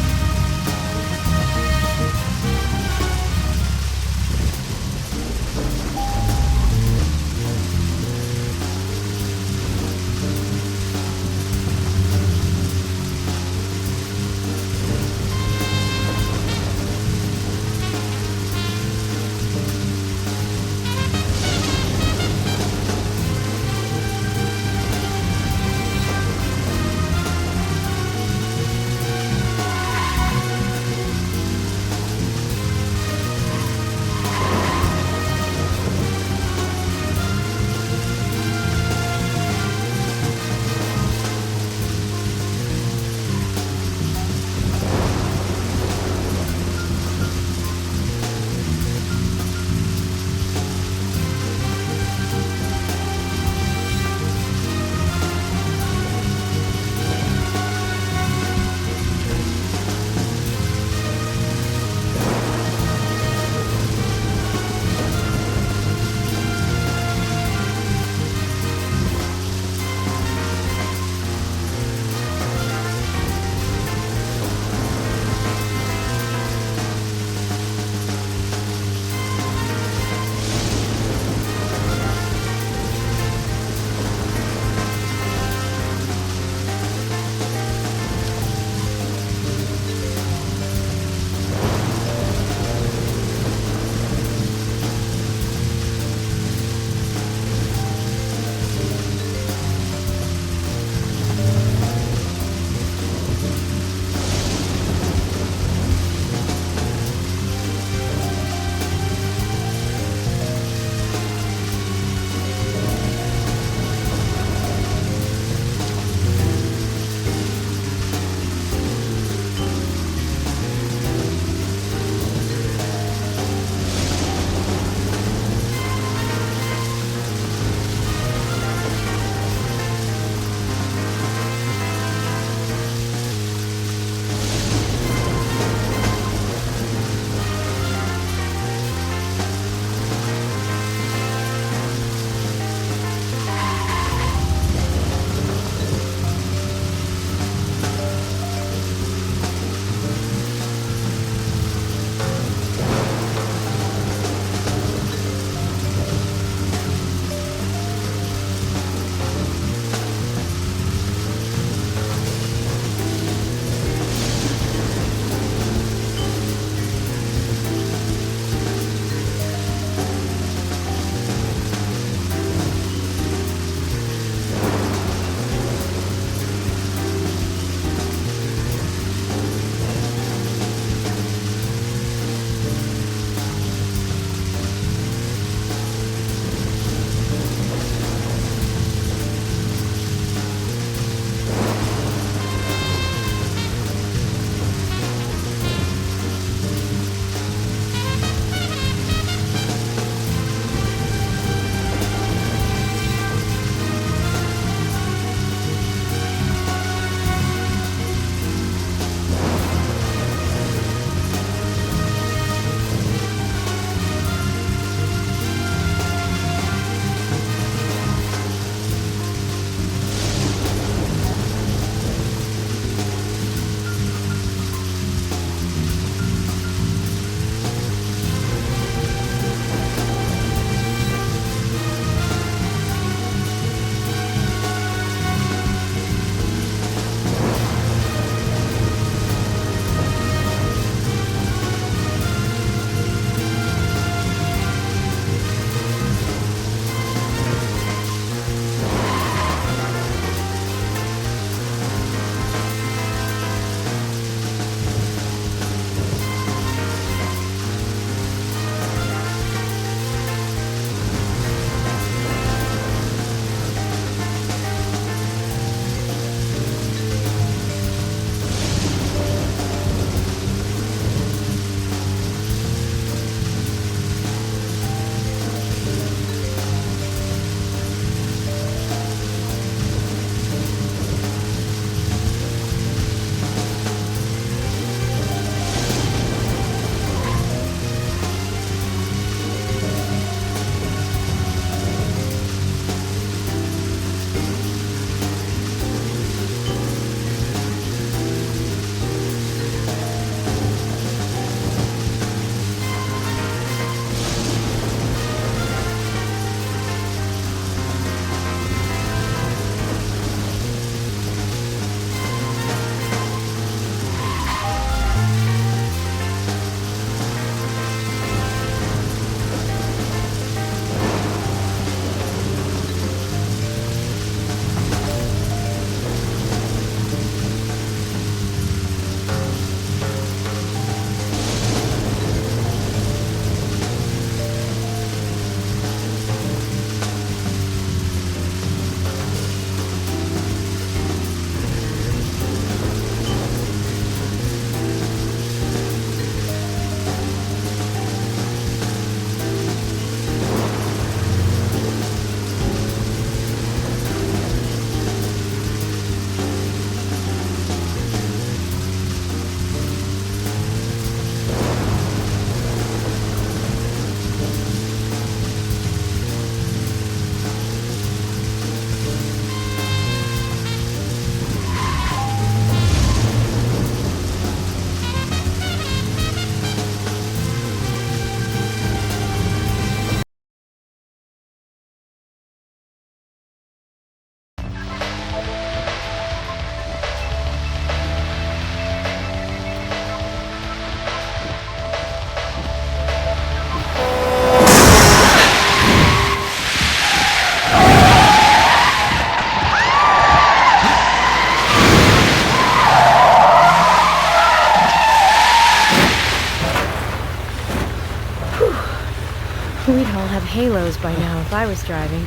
halos by now if I was driving.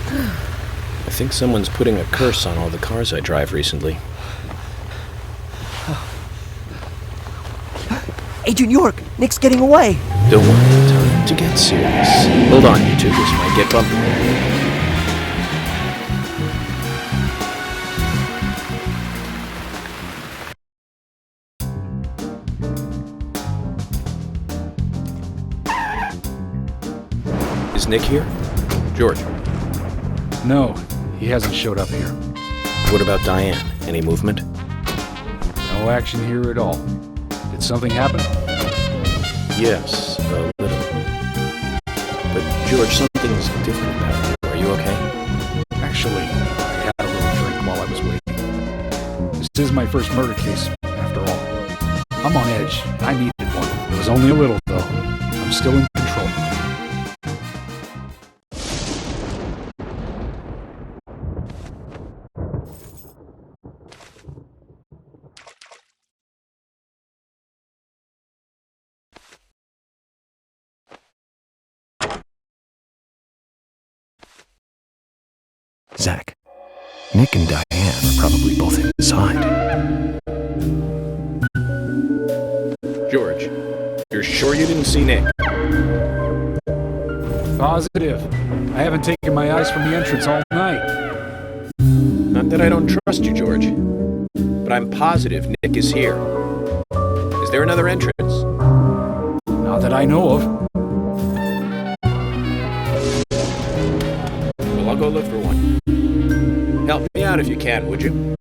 I think someone's putting a curse on all the cars I drive recently. Agent York, Nick's getting away. Don't worry, time to get serious. Hold on, you two, this might get bumpy. Is Nick here? George. No, he hasn't showed up here. What about Diane? Any movement? No action here at all. Did something happen? Yes, a little. But George, something's different about you. Are you okay? Actually, I had a little drink while I was waiting. This is my first murder case, after all. I'm on edge. I needed one. It was only a little, though. I'm still in control. Zach, Nick and Diane are probably both inside. George, you're sure you didn't see Nick? Positive. I haven't taken my eyes from the entrance all night. Not that I don't trust you, George, but I'm positive Nick is here. Is there another entrance? Not that I know of. Well, I'll go look for one. Help me out if you can, would you?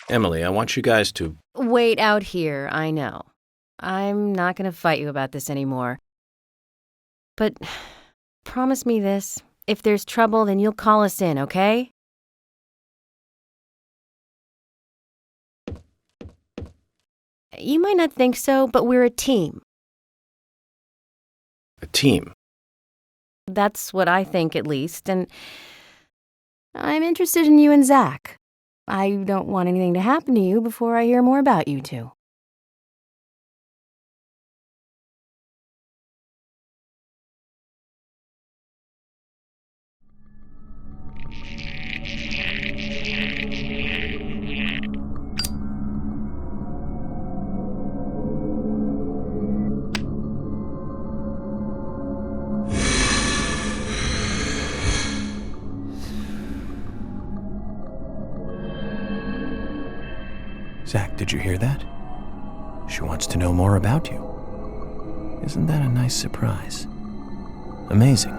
Emily, I want you guys to... Wait out here, I know. I'm not going to fight you about this anymore. But promise me this. If there's trouble, then you'll call us in, okay? You might not think so, but we're a team. A team? That's what I think, at least, and I'm interested in you and Zach. I don't want anything to happen to you before I hear more about you two. Zach, did you hear that? She wants to know more about you. Isn't that a nice surprise? Amazing.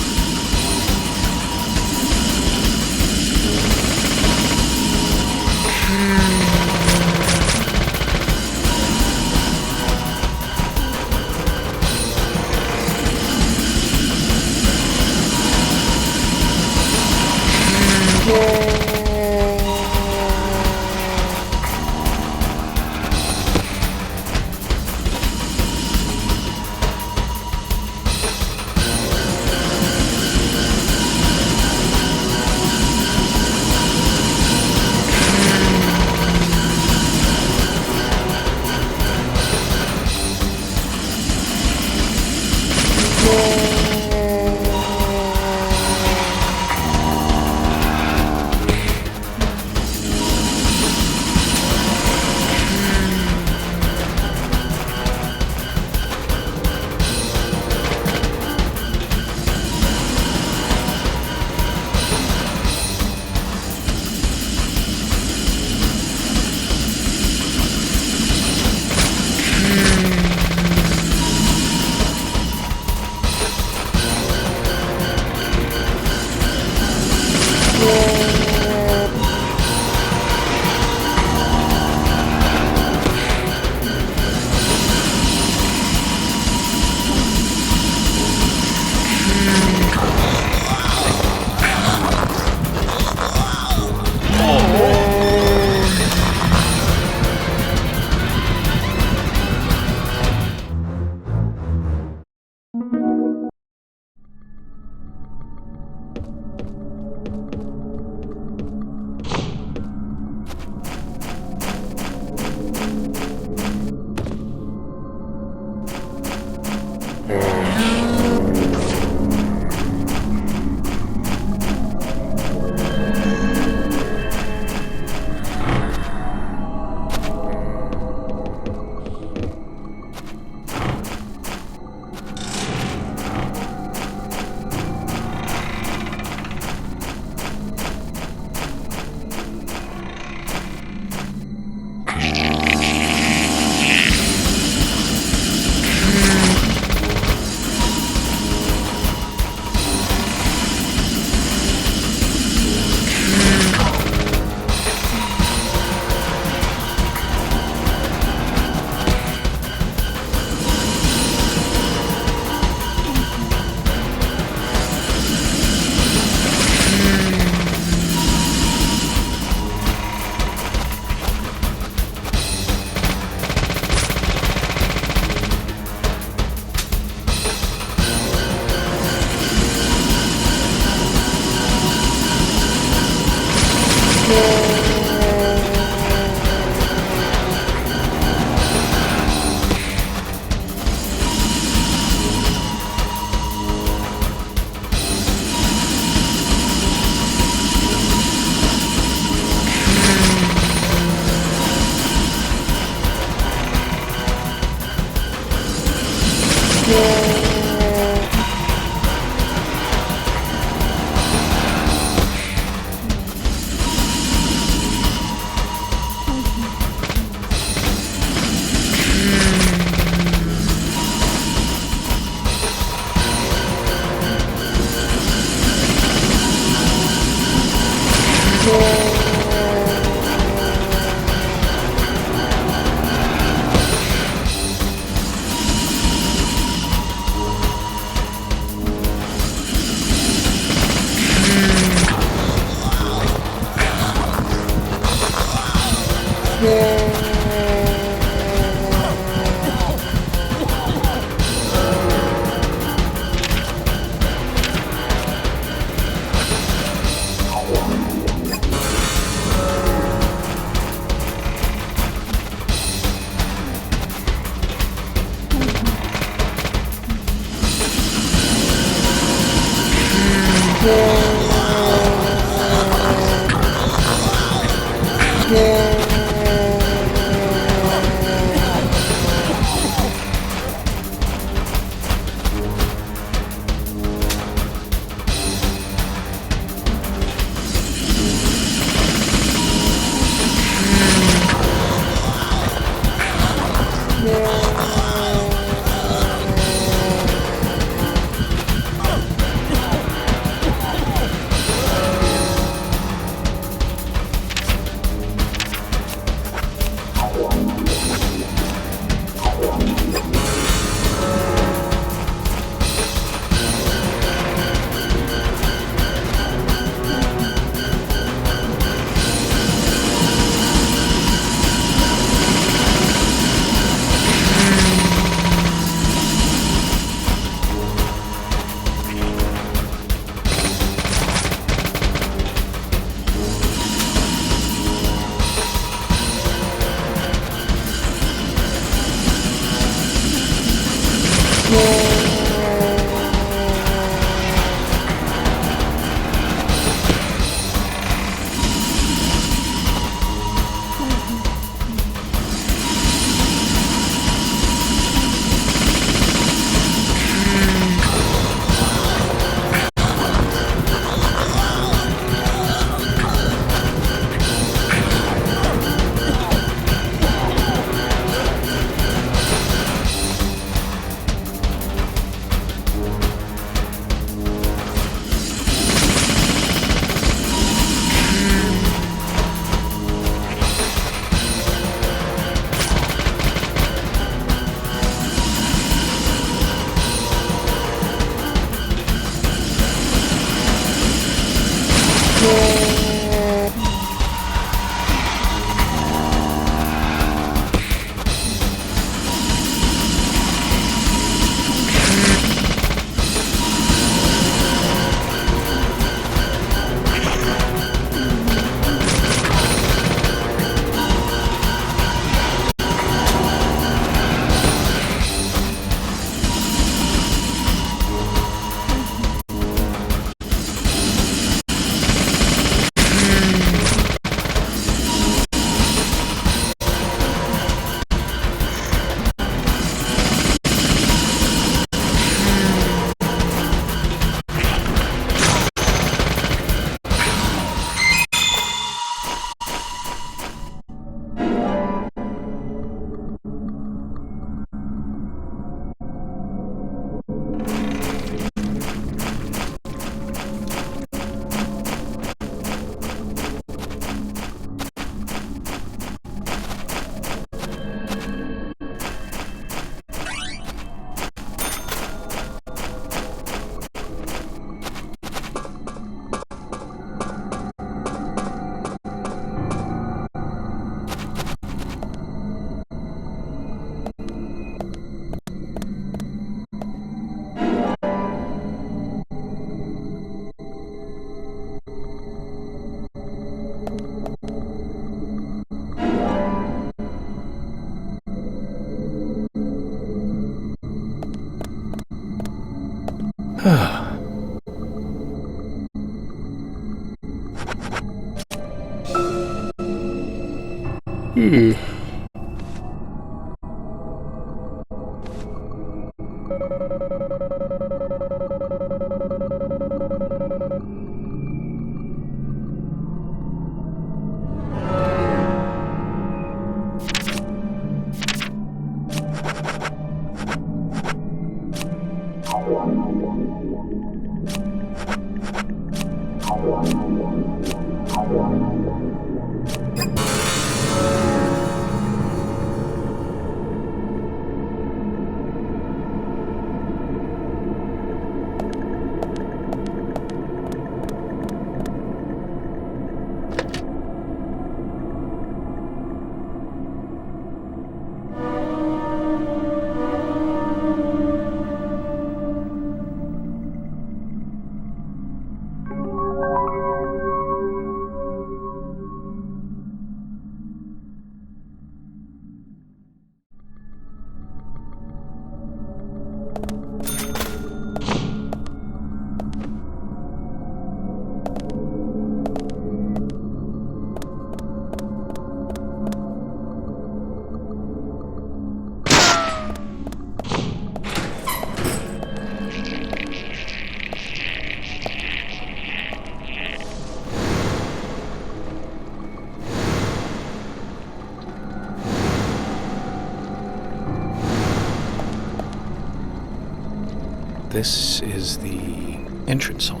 This is the entrance hall.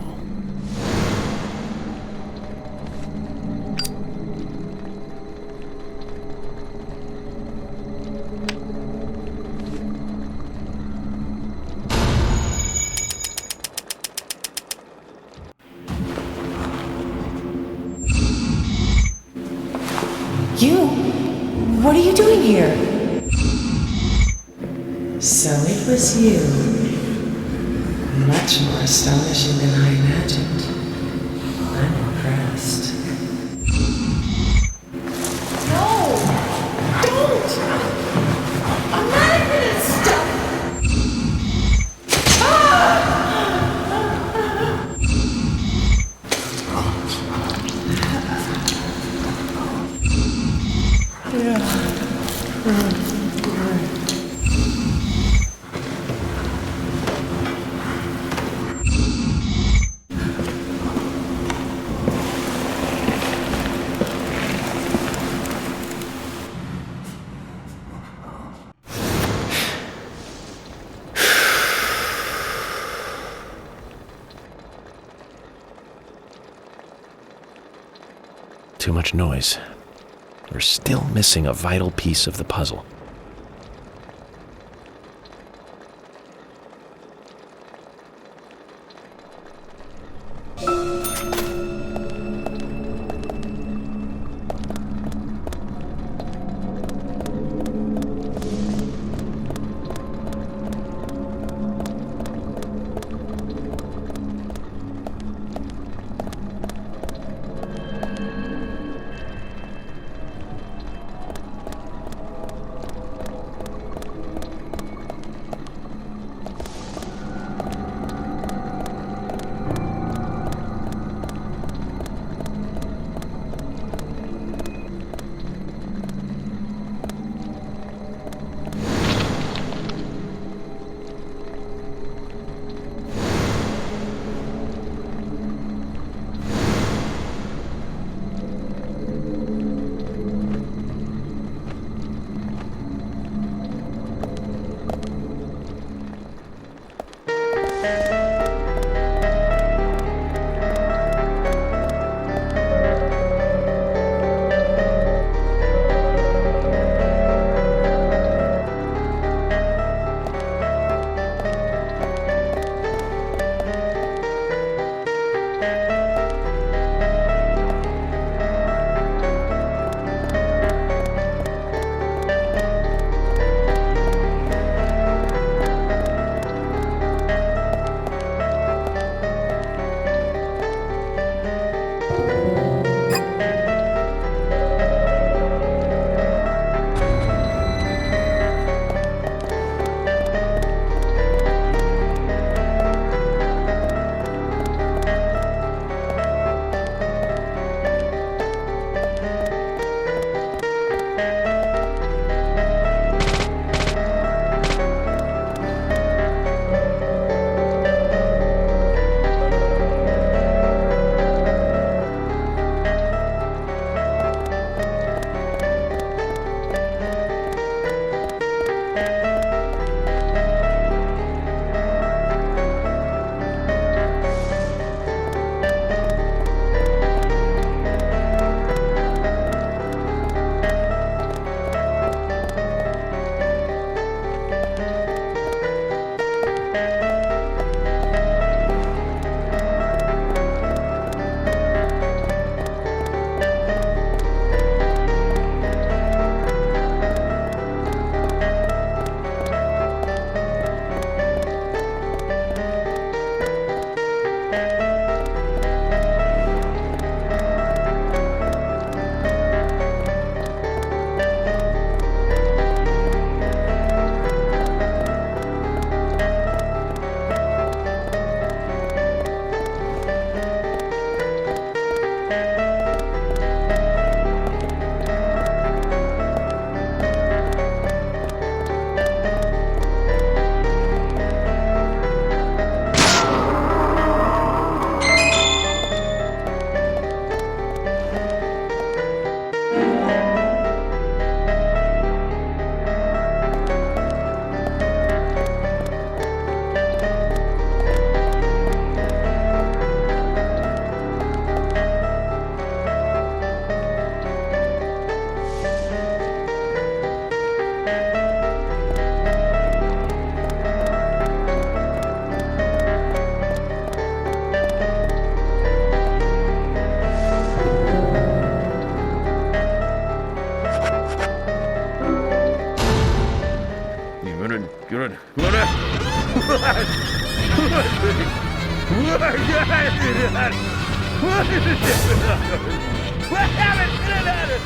You? What are you doing here? So it was you. Much more astonishing than I imagined. I'm impressed. No! Don't! I'm not gonna stop! Too much noise. We're still missing a vital piece of the puzzle. What happened?